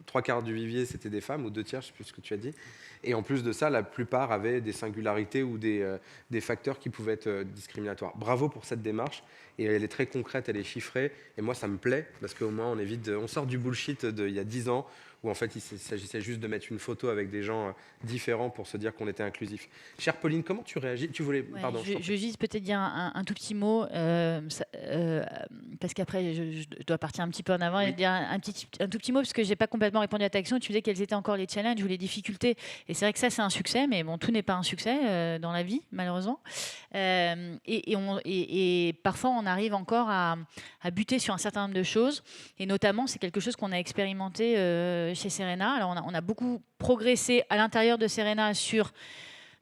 3/4 du vivier, c'était des femmes, ou 2/3, je ne sais plus ce que tu as dit. Et en plus de ça, la plupart avaient des singularités ou des facteurs qui pouvaient être discriminatoires. Bravo pour cette démarche. Et elle est très concrète, elle est chiffrée. Et moi, ça me plaît, parce qu'au moins, on sort du bullshit d'il y a 10 ans, où en fait, il s'agissait juste de mettre une photo avec des gens différents pour se dire qu'on était inclusif. Chère Pauline, comment tu réagis? Tu voulais... Ouais, Pardon. je vais juste peut-être dire un tout petit mot, parce qu'après, je dois partir un petit peu en avant, Oui. et dire un tout petit mot, parce que je n'ai pas complètement répondu à ta question. Tu disais quels étaient encore les challenges ou les difficultés. Et c'est vrai que ça, c'est un succès, mais bon, tout n'est pas un succès dans la vie, malheureusement. Et parfois, on arrive encore à buter sur un certain nombre de choses. Et notamment, c'est quelque chose qu'on a expérimenté chez Serena. Alors, on a beaucoup progressé à l'intérieur de Serena sur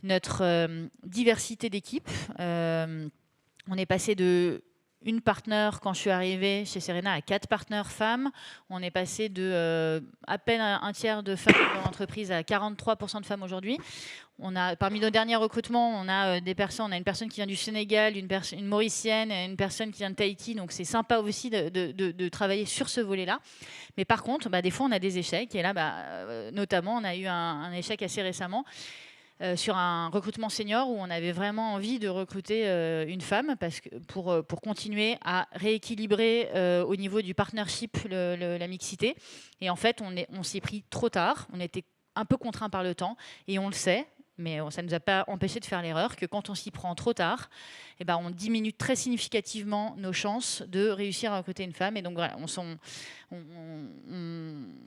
notre diversité d'équipe. On est passé de une partenaire quand je suis arrivée chez Serena à 4 partenaires femmes. On est passé de à peine un tiers de femmes dans l'entreprise à 43% de femmes aujourd'hui. Parmi nos derniers recrutements, on a une personne qui vient du Sénégal, une Mauricienne, une personne qui vient de Tahiti. Donc c'est sympa aussi de travailler sur ce volet-là. Mais par contre, des fois, on a des échecs. Et là, notamment, on a eu un échec assez récemment. Sur un recrutement senior où on avait vraiment envie de recruter une femme pour continuer à rééquilibrer au niveau du partnership la mixité. Et en fait, on s'y est pris trop tard. On était un peu contraint par le temps et on le sait. Mais ça ne nous a pas empêché de faire l'erreur que quand on s'y prend trop tard, on diminue très significativement nos chances de réussir à recruter une femme. Et donc voilà,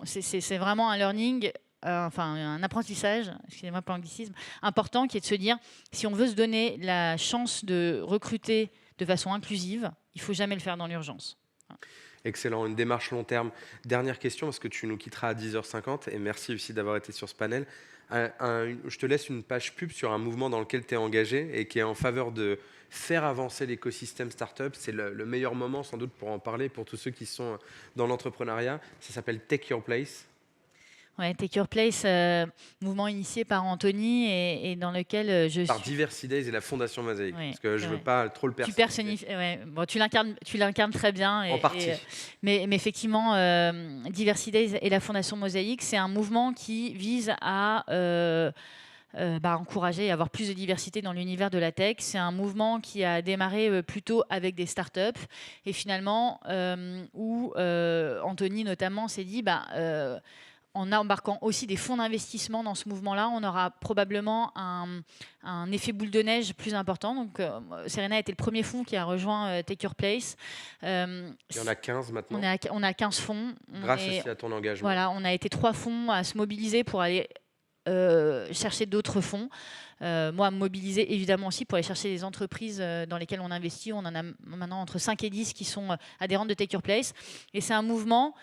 c'est vraiment un learning. Un apprentissage, excusez-moi pour l'anglicisme, important, qui est de se dire, si on veut se donner la chance de recruter de façon inclusive, il ne faut jamais le faire dans l'urgence. Excellent, une démarche long terme. Dernière question, parce que tu nous quitteras à 10h50, et merci aussi d'avoir été sur ce panel. Je te laisse une page pub sur un mouvement dans lequel tu es engagé et qui est en faveur de faire avancer l'écosystème startup. C'est le meilleur moment sans doute pour en parler, pour tous ceux qui sont dans l'entrepreneuriat. Ça s'appelle Take Your Place. Ouais, Take Your Place, mouvement initié par Anthony et dans lequel je Par suis. Diversity Days et la Fondation Mosaïque. Oui, Parce que je c'est ne veux vrai. pas trop le Tu personnifier. personnifies, ouais. Bon, tu l'incarnes très bien. En partie. Mais effectivement, Diversity Days et la Fondation Mosaïque, c'est un mouvement qui vise à encourager et avoir plus de diversité dans l'univers de la tech. C'est un mouvement qui a démarré plutôt avec des startups et finalement où Anthony notamment s'est dit en embarquant aussi des fonds d'investissement dans ce mouvement-là, on aura probablement un effet boule de neige plus important. Donc, Serena a été le premier fonds qui a rejoint Take Your Place. Il y en a 15 maintenant. On a 15 fonds. Grâce aussi à ton engagement. Voilà, on a été 3 fonds à se mobiliser pour aller chercher d'autres fonds. Moi, à me mobiliser évidemment aussi pour aller chercher des entreprises dans lesquelles on investit. On en a maintenant entre 5 et 10 qui sont adhérentes de Take Your Place. Et c'est un mouvement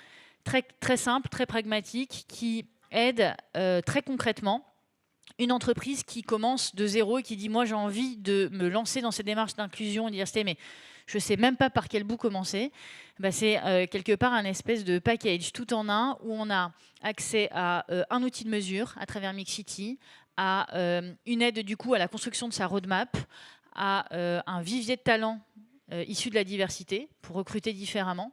très, très simple, très pragmatique, qui aide très concrètement une entreprise qui commence de zéro et qui dit « moi j'ai envie de me lancer dans ces démarches d'inclusion et diversité, mais je ne sais même pas par quel bout commencer ». C'est quelque part un espèce de package tout en un où on a accès à un outil de mesure à travers Mixity, à une aide du coup à la construction de sa roadmap, à un vivier de talents issus de la diversité pour recruter différemment,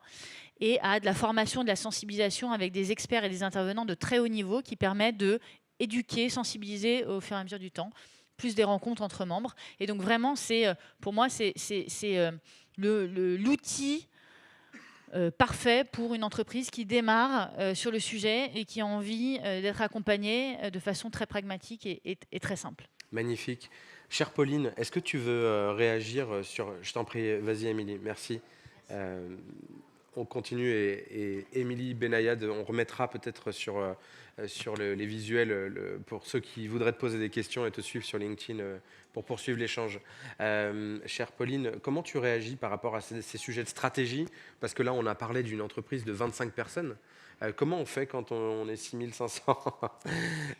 et à de la formation, de la sensibilisation avec des experts et des intervenants de très haut niveau qui permettent de éduquer, sensibiliser au fur et à mesure du temps, plus des rencontres entre membres. Et donc vraiment, pour moi, c'est l'outil parfait pour une entreprise qui démarre sur le sujet et qui a envie d'être accompagnée de façon très pragmatique et très simple. Magnifique. Chère Pauline, est-ce que tu veux réagir sur... Je t'en prie, vas-y Émilie, merci. On continue et Émilie Benayad, on remettra peut-être sur les visuels pour ceux qui voudraient te poser des questions et te suivre sur LinkedIn pour poursuivre l'échange. Chère Pauline, comment tu réagis par rapport à ces sujets de stratégie? Parce que là, on a parlé d'une entreprise de 25 personnes. Comment on fait quand on est 6500?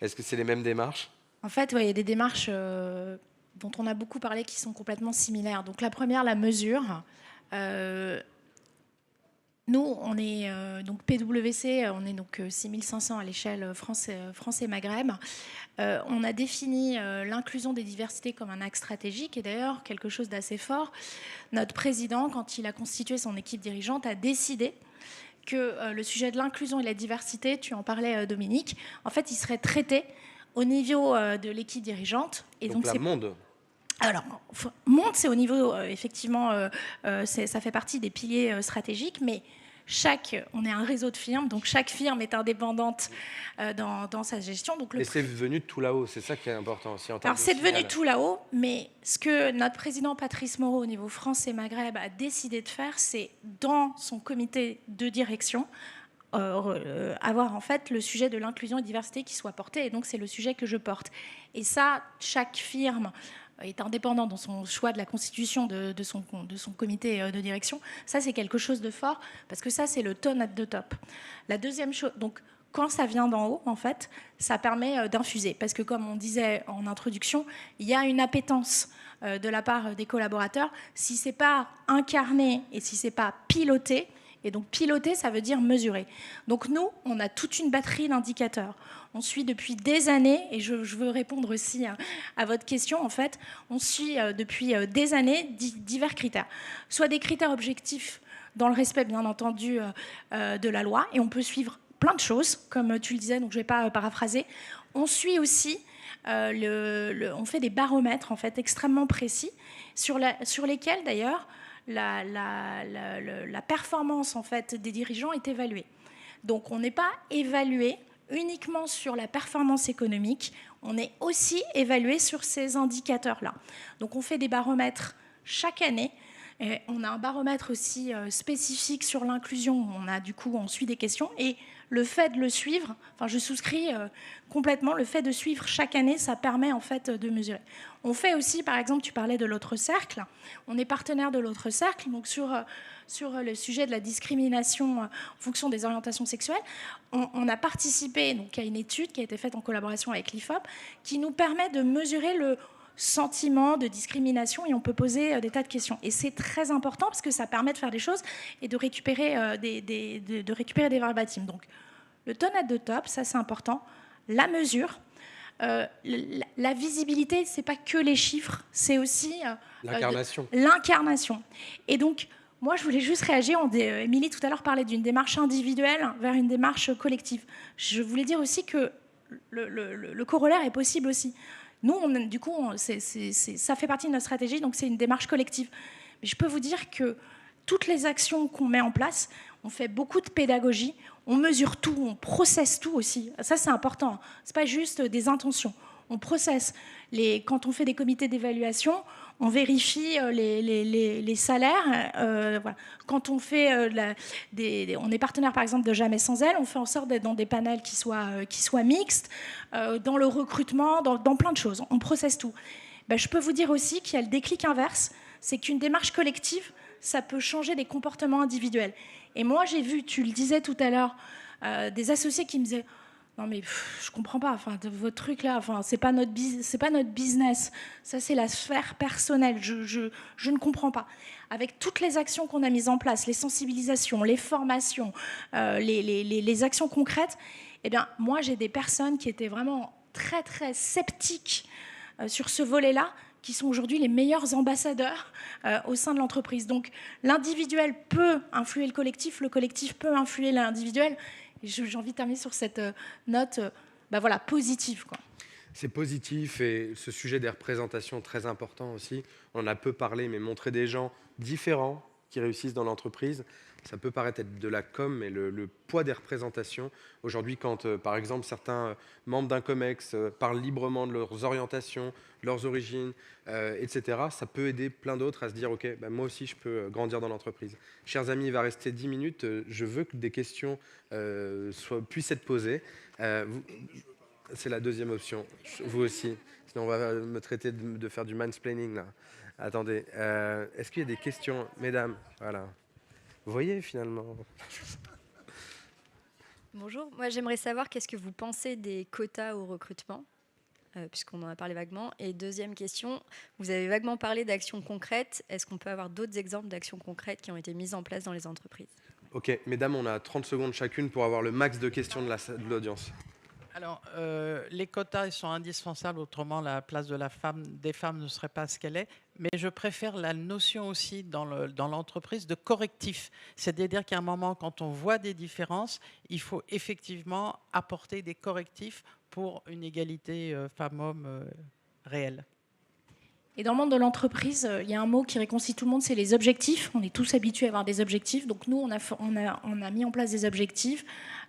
Est-ce que c'est les mêmes démarches? En fait, il y a des démarches dont on a beaucoup parlé qui sont complètement similaires. Donc la première, la mesure. Nous, on est donc PwC, on est donc 6500 à l'échelle France et Maghreb. On a défini l'inclusion des diversités comme un axe stratégique et d'ailleurs quelque chose d'assez fort. Notre président, quand il a constitué son équipe dirigeante, a décidé que le sujet de l'inclusion et de la diversité, tu en parlais Dominique, en fait il serait traité au niveau de l'équipe dirigeante. Et donc la monde. Alors, monde, c'est au niveau, effectivement, ça fait partie des piliers stratégiques, mais on est un réseau de firmes, donc chaque firme est indépendante dans sa gestion. Donc et c'est venu de tout là-haut, c'est ça qui est important aussi. Alors, c'est devenu tout là-haut, mais ce que notre président Patrice Moreau, au niveau France et Maghreb, a décidé de faire, c'est dans son comité de direction, avoir en fait le sujet de l'inclusion et de diversité qui soit porté, et donc c'est le sujet que je porte. Et ça, chaque firme est indépendant dans son choix de la constitution de son comité de direction. Ça, c'est quelque chose de fort, parce que ça, c'est le tone at the top. La deuxième chose, donc, quand ça vient d'en haut, en fait, ça permet d'infuser. Parce que, comme on disait en introduction, il y a une appétence de la part des collaborateurs. Si ce n'est pas incarné et si ce n'est pas piloté, et donc piloter, ça veut dire mesurer. Donc nous, on a toute une batterie d'indicateurs. On suit depuis des années, et je veux répondre aussi à votre question, en fait, on suit depuis des années divers critères. Soit des critères objectifs dans le respect, bien entendu, de la loi, et on peut suivre plein de choses, comme tu le disais, donc je ne vais pas paraphraser. On suit aussi, on fait des baromètres, en fait, extrêmement précis, sur lesquels, d'ailleurs, la performance en fait, des dirigeants est évaluée. Donc on n'est pas évalué uniquement sur la performance économique, on est aussi évalué sur ces indicateurs-là. Donc on fait des baromètres chaque année. Et on a un baromètre aussi spécifique sur l'inclusion. On suit des questions. Et le fait de le suivre, je souscris complètement, le fait de suivre chaque année, ça permet en fait de mesurer. On fait aussi, par exemple, tu parlais de l'autre cercle. On est partenaire de l'autre cercle, donc sur le sujet de la discrimination en fonction des orientations sexuelles. On a participé donc, à une étude qui a été faite en collaboration avec l'IFOP qui nous permet de mesurer le sentiment de discrimination et on peut poser des tas de questions. Et c'est très important parce que ça permet de faire des choses et de récupérer des verbatims. Donc, le tone at the top, ça c'est important, la mesure, la visibilité, c'est pas que les chiffres, c'est aussi l'incarnation. Et donc, moi, je voulais juste réagir. Émilie, tout à l'heure, parlait d'une démarche individuelle vers une démarche collective. Je voulais dire aussi que le corollaire est possible aussi. Nous, ça fait partie de notre stratégie, donc c'est une démarche collective. Mais je peux vous dire que toutes les actions qu'on met en place, on fait beaucoup de pédagogie, on mesure tout, on processe tout aussi. Ça, c'est important. Ce n'est pas juste des intentions. On processe. Quand on fait des comités d'évaluation, on vérifie les salaires. Voilà. Quand on fait on est partenaire par exemple de Jamais sans elle, on fait en sorte d'être dans des panels qui soient mixtes, dans le recrutement, dans plein de choses. On processe tout. Ben, je peux vous dire aussi qu'il y a le déclic inverse, c'est qu'une démarche collective, ça peut changer des comportements individuels. Et moi, j'ai vu, tu le disais tout à l'heure, des associés qui me disaient non mais je comprends pas, enfin votre truc là, enfin c'est pas notre business, ça c'est la sphère personnelle, je ne comprends pas. Avec toutes les actions qu'on a mises en place, les sensibilisations, les formations, les actions concrètes, eh bien moi j'ai des personnes qui étaient vraiment très très sceptiques sur ce volet-là, qui sont aujourd'hui les meilleurs ambassadeurs au sein de l'entreprise. Donc l'individuel peut influer le collectif peut influer l'individuel. J'ai envie de terminer sur cette note positive, quoi. C'est positif, et ce sujet des représentations très important aussi. On en a peu parlé, mais montrer des gens différents qui réussissent dans l'entreprise, ça peut paraître être de la com, mais le poids des représentations, aujourd'hui, quand par exemple certains membres d'un COMEX parlent librement de leurs orientations, de leurs origines, etc., ça peut aider plein d'autres à se dire « Ok, moi aussi je peux grandir dans l'entreprise ». Chers amis, il va rester 10 minutes. Je veux que des questions puissent être posées. C'est la deuxième option. Vous aussi. Sinon, on va me traiter de faire du mansplaining, là. Attendez. Est-ce qu'il y a des questions, mesdames? Voilà. Vous voyez, finalement. Bonjour. Moi, j'aimerais savoir qu'est-ce que vous pensez des quotas au recrutement, puisqu'on en a parlé vaguement. Et deuxième question, vous avez vaguement parlé d'actions concrètes. Est-ce qu'on peut avoir d'autres exemples d'actions concrètes qui ont été mises en place dans les entreprises? Ok, mesdames, on a 30 secondes chacune pour avoir le max de questions de l'audience. Alors, les quotas, ils sont indispensables, autrement la place des femmes ne serait pas ce qu'elle est. Mais je préfère la notion aussi dans l'entreprise de correctif. C'est-à-dire qu'à un moment, quand on voit des différences, il faut effectivement apporter des correctifs pour une égalité femmes-hommes réelle. Et dans le monde de l'entreprise, il y a un mot qui réconcilie tout le monde, c'est les objectifs. On est tous habitués à avoir des objectifs. Donc nous, on a mis en place des objectifs.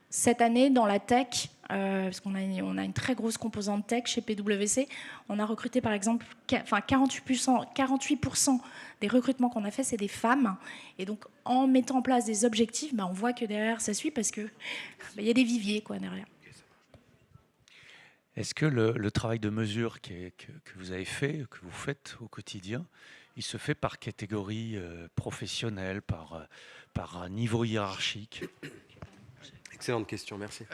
Cette année, dans la tech, parce qu'on a une très grosse composante tech chez PwC, on a recruté par exemple 48% des recrutements qu'on a fait, c'est des femmes. Et donc, en mettant en place des objectifs, on voit que derrière, ça suit parce qu'il y a des viviers derrière. Est-ce que le travail de mesure que vous avez fait, que vous faites au quotidien, il se fait par catégorie professionnelle, par niveau hiérarchique? Excellente question, merci.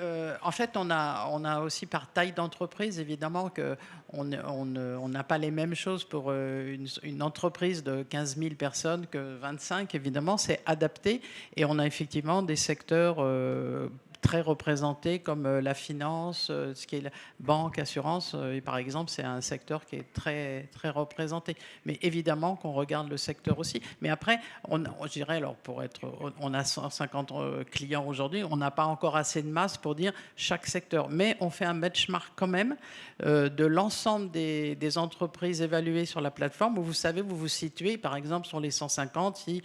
En fait, on a aussi par taille d'entreprise, évidemment, qu'on n'a pas les mêmes choses pour une entreprise de 15 000 personnes que 25. Évidemment, c'est adapté. Et on a effectivement des secteurs très représentés comme la finance, ce qui est la banque, assurance. Et par exemple, c'est un secteur qui est très, très représenté. Mais évidemment qu'on regarde le secteur aussi. Mais après, je dirais, alors on a 150 clients aujourd'hui, on n'a pas encore assez de masse pour dire chaque secteur. Mais on fait un benchmark quand même de l'ensemble des entreprises évaluées sur la plateforme où vous savez, vous vous situez, par exemple, sur les 150, si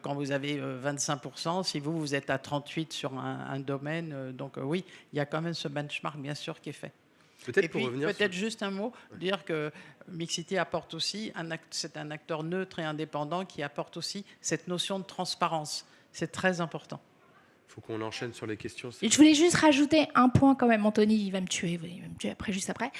quand vous avez 25%, si vous êtes à 38 sur un domaine. Donc oui, il y a quand même ce benchmark, bien sûr, qui est fait. Peut-être juste un mot, dire que Mixity apporte aussi, c'est un acteur neutre et indépendant qui apporte aussi cette notion de transparence. C'est très important. Il faut qu'on enchaîne sur les questions. Je voulais juste rajouter un point quand même. Anthony, il va me tuer juste après.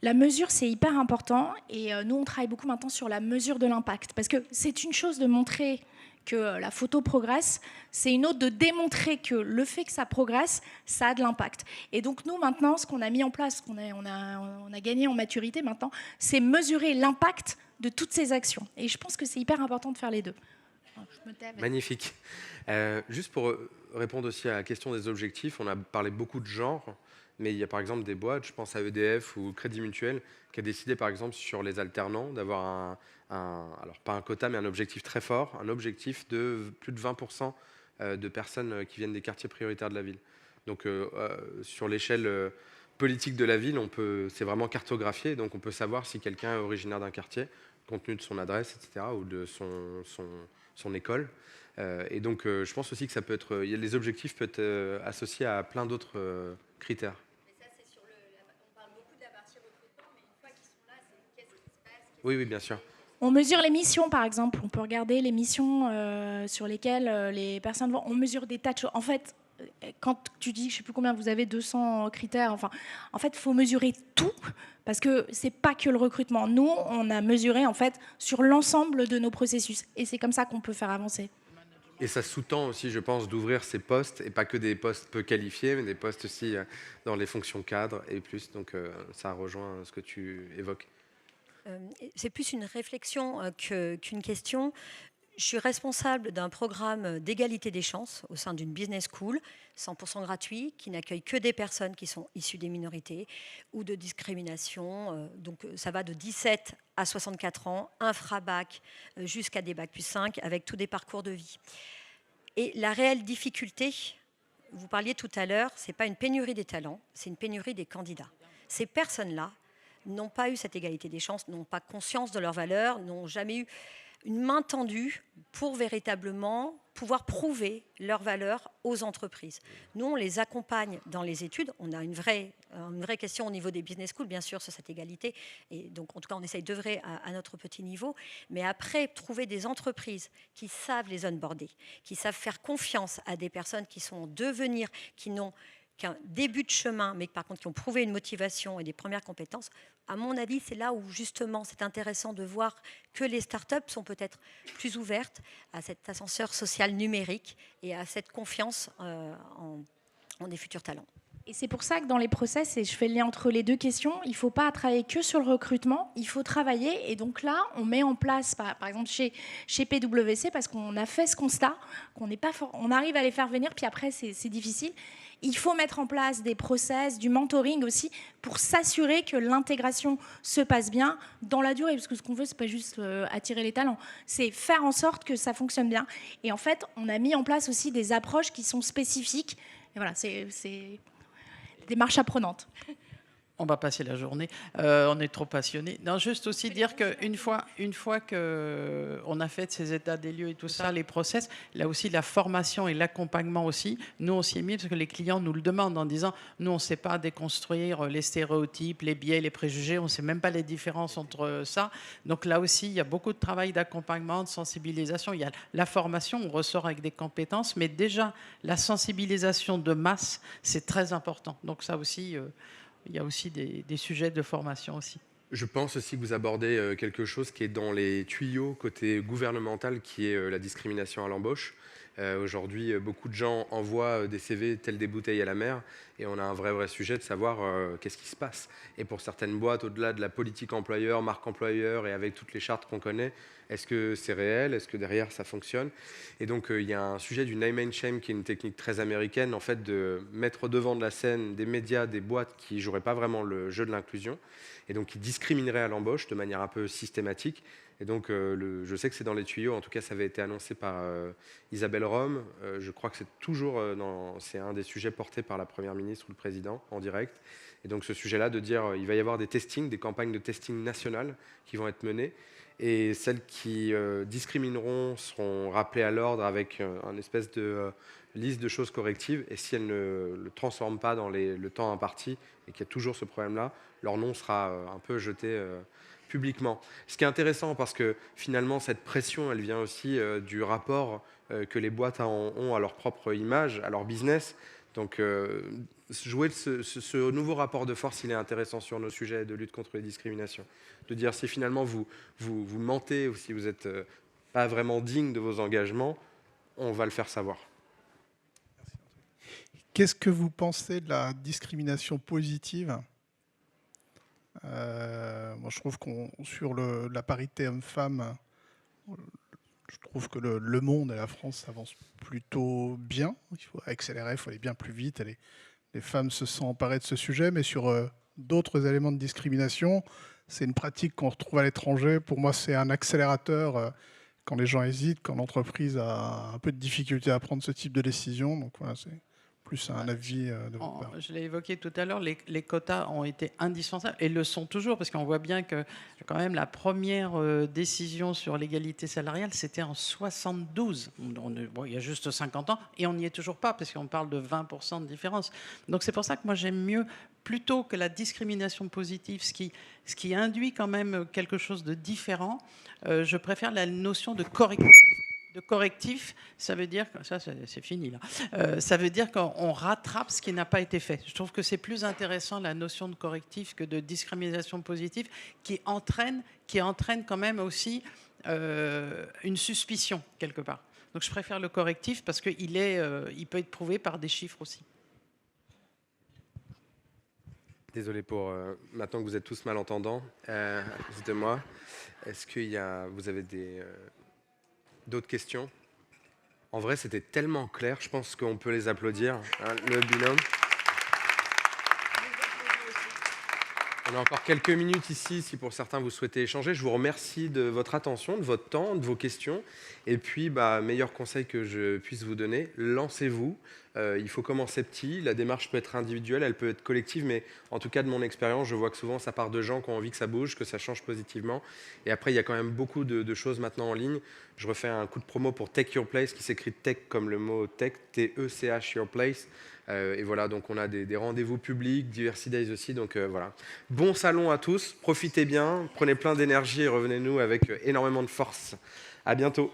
La mesure, c'est hyper important. Et nous, on travaille beaucoup maintenant sur la mesure de l'impact. Parce que c'est une chose de montrer que la photo progresse, c'est une autre de démontrer que le fait que ça progresse, ça a de l'impact. Et donc nous, maintenant, ce qu'on a mis en place, on a gagné en maturité maintenant, c'est mesurer l'impact de toutes ces actions. Et je pense que c'est hyper important de faire les deux. Magnifique. Juste pour répondre aussi à la question des objectifs, on a parlé beaucoup de genre, mais il y a par exemple des boîtes, je pense à EDF ou Crédit Mutuel, qui a décidé par exemple sur les alternants d'avoir alors pas un quota, mais un objectif très fort, un objectif de plus de 20% de personnes qui viennent des quartiers prioritaires de la ville. Donc sur l'échelle politique de la ville, c'est vraiment cartographié, donc on peut savoir si quelqu'un est originaire d'un quartier, compte tenu de son adresse, etc., ou de son école. Et donc je pense aussi que ça peut être, les objectifs peuvent être associés à plein d'autres critères. Mais ça, c'est on parle beaucoup de la partie recrutement, mais une fois qu'ils sont là, c'est qu'est-ce qui se passe? Oui, bien sûr. On mesure les missions, par exemple. On peut regarder les missions sur lesquelles les personnes vont. On mesure des tas de choses. En fait, quand tu dis, je ne sais plus combien vous avez, 200 critères, en fait, il faut mesurer tout, parce que ce n'est pas que le recrutement. Nous, on a mesuré, en fait, sur l'ensemble de nos processus. Et c'est comme ça qu'on peut faire avancer. Et ça sous-tend aussi, je pense, d'ouvrir ces postes, et pas que des postes peu qualifiés, mais des postes aussi dans les fonctions cadres et plus. Donc ça rejoint ce que tu évoques. C'est plus une réflexion qu'une question. Je suis responsable d'un programme d'égalité des chances au sein d'une business school, 100% gratuit, qui n'accueille que des personnes qui sont issues des minorités ou de discrimination. Donc ça va de 17 à 64 ans, infra-bac jusqu'à des bac plus 5, avec tous des parcours de vie. Et la réelle difficulté, vous parliez tout à l'heure, ce n'est pas une pénurie des talents, c'est une pénurie des candidats. Ces personnes-là n'ont pas eu cette égalité des chances, n'ont pas conscience de leurs valeurs, n'ont jamais eu une main tendue pour véritablement pouvoir prouver leurs valeurs aux entreprises. Nous, on les accompagne dans les études. On a une vraie question au niveau des business schools, bien sûr, sur cette égalité. Et donc, en tout cas, on essaye d'œuvrer à notre petit niveau. Mais après, trouver des entreprises qui savent les onboarder, qui savent faire confiance à des personnes qui sont en devenir, qui n'ont qu'un début de chemin, mais par contre qui ont prouvé une motivation et des premières compétences, à mon avis, c'est là où justement c'est intéressant de voir que les startups sont peut-être plus ouvertes à cet ascenseur social numérique et à cette confiance en des futurs talents. Et c'est pour ça que dans les process, et je fais le lien entre les deux questions, il ne faut pas travailler que sur le recrutement, il faut travailler. Et donc là, on met en place, par exemple chez PwC, parce qu'on a fait ce constat, qu'on n'est pas on arrive à les faire venir, puis après c'est difficile. Il faut mettre en place des process, du mentoring aussi, pour s'assurer que l'intégration se passe bien dans la durée. Parce que ce qu'on veut, ce n'est pas juste attirer les talents, c'est faire en sorte que ça fonctionne bien. Et en fait, on a mis en place aussi des approches qui sont spécifiques. Et voilà, c'est des marches apprenantes. On va passer la journée. On est trop passionnés. Non, juste aussi dire qu'une fois qu'on a fait ces états des lieux et tout ça, les process, là aussi, la formation et l'accompagnement aussi, nous, on s'y est mis parce que les clients nous le demandent en disant, nous, on ne sait pas déconstruire les stéréotypes, les biais, les préjugés, on ne sait même pas les différences entre ça. Donc là aussi, il y a beaucoup de travail d'accompagnement, de sensibilisation. Il y a la formation, on ressort avec des compétences, mais déjà, la sensibilisation de masse, c'est très important. Donc ça aussi... il y a aussi des sujets de formation aussi. Je pense aussi que vous abordez quelque chose qui est dans les tuyaux côté gouvernemental, qui est la discrimination à l'embauche. Aujourd'hui, beaucoup de gens envoient des CV tels des bouteilles à la mer, et on a un vrai sujet de savoir qu'est-ce qui se passe. Et pour certaines boîtes, au-delà de la politique employeur, marque employeur, et avec toutes les chartes qu'on connaît, est-ce que c'est réel? Est-ce que derrière ça fonctionne? Et donc il y a un sujet du name and shame, qui est une technique très américaine, en fait, de mettre au devant de la scène des médias, des boîtes qui ne joueraient pas vraiment le jeu de l'inclusion, et donc qui discrimineraient à l'embauche de manière un peu systématique. Et donc, je sais que c'est dans les tuyaux. En tout cas, ça avait été annoncé par Isabelle Rome. Je crois que c'est un des sujets portés par la Première ministre ou le Président en direct. Et donc, ce sujet-là, de dire il va y avoir des testings, des campagnes de testing nationales qui vont être menées. Et celles qui discrimineront seront rappelées à l'ordre avec une espèce de liste de choses correctives. Et si elles ne le transforment pas dans le temps imparti, et qu'il y a toujours ce problème-là, leur nom sera un peu jeté publiquement. Ce qui est intéressant, parce que finalement, cette pression, elle vient aussi du rapport que les boîtes ont à leur propre image, à leur business. Donc, jouer ce nouveau rapport de force, il est intéressant sur nos sujets de lutte contre les discriminations. De dire, si finalement vous mentez, ou si vous n'êtes pas vraiment digne de vos engagements, on va le faire savoir. Qu'est-ce que vous pensez de la discrimination positive ? Moi, je trouve sur la parité homme-femme, Je trouve que le monde et la France avancent plutôt bien. Il faut accélérer, il faut aller bien plus vite. Les femmes se sont emparées de ce sujet, mais sur d'autres éléments de discrimination, c'est une pratique qu'on retrouve à l'étranger. Pour moi, c'est un accélérateur quand les gens hésitent, quand l'entreprise a un peu de difficulté à prendre ce type de décision. Donc voilà, c'est plus un avis de votre part. Je l'ai évoqué tout à l'heure, les quotas ont été indispensables et le sont toujours, parce qu'on voit bien que quand même la première décision sur l'égalité salariale, c'était en 72. Bon, il y a juste 50 ans, et on n'y est toujours pas, parce qu'on parle de 20% de différence. Donc c'est pour ça que moi j'aime mieux, plutôt que la discrimination positive, ce qui induit quand même quelque chose de différent, je préfère la notion de correctif, ça veut dire, ça c'est fini là, ça veut dire qu'on rattrape ce qui n'a pas été fait. Je trouve que c'est plus intéressant la notion de correctif que de discrimination positive qui entraîne quand même aussi une suspicion quelque part. Donc je préfère le correctif parce qu'il il peut être prouvé par des chiffres aussi. Désolé pour maintenant que vous êtes tous malentendants. Dites-moi, est-ce que vous avez d'autres questions? En vrai, c'était tellement clair, je pense qu'on peut les applaudir, hein, le binôme. On a encore quelques minutes ici, si pour certains vous souhaitez échanger. Je vous remercie de votre attention, de votre temps, de vos questions. Et puis, meilleur conseil que je puisse vous donner, lancez-vous. Il faut commencer petit. La démarche peut être individuelle, elle peut être collective, mais en tout cas, de mon expérience, je vois que souvent, ça part de gens qui ont envie que ça bouge, que ça change positivement. Et après, il y a quand même beaucoup de choses maintenant en ligne. Je refais un coup de promo pour Tech Your Place, qui s'écrit tech comme le mot tech, T-E-C-H Your Place. Et voilà, donc on a des rendez-vous publics, Diversity Days aussi, donc voilà. Bon salon à tous, profitez bien, prenez plein d'énergie et revenez-nous avec énormément de force. À bientôt.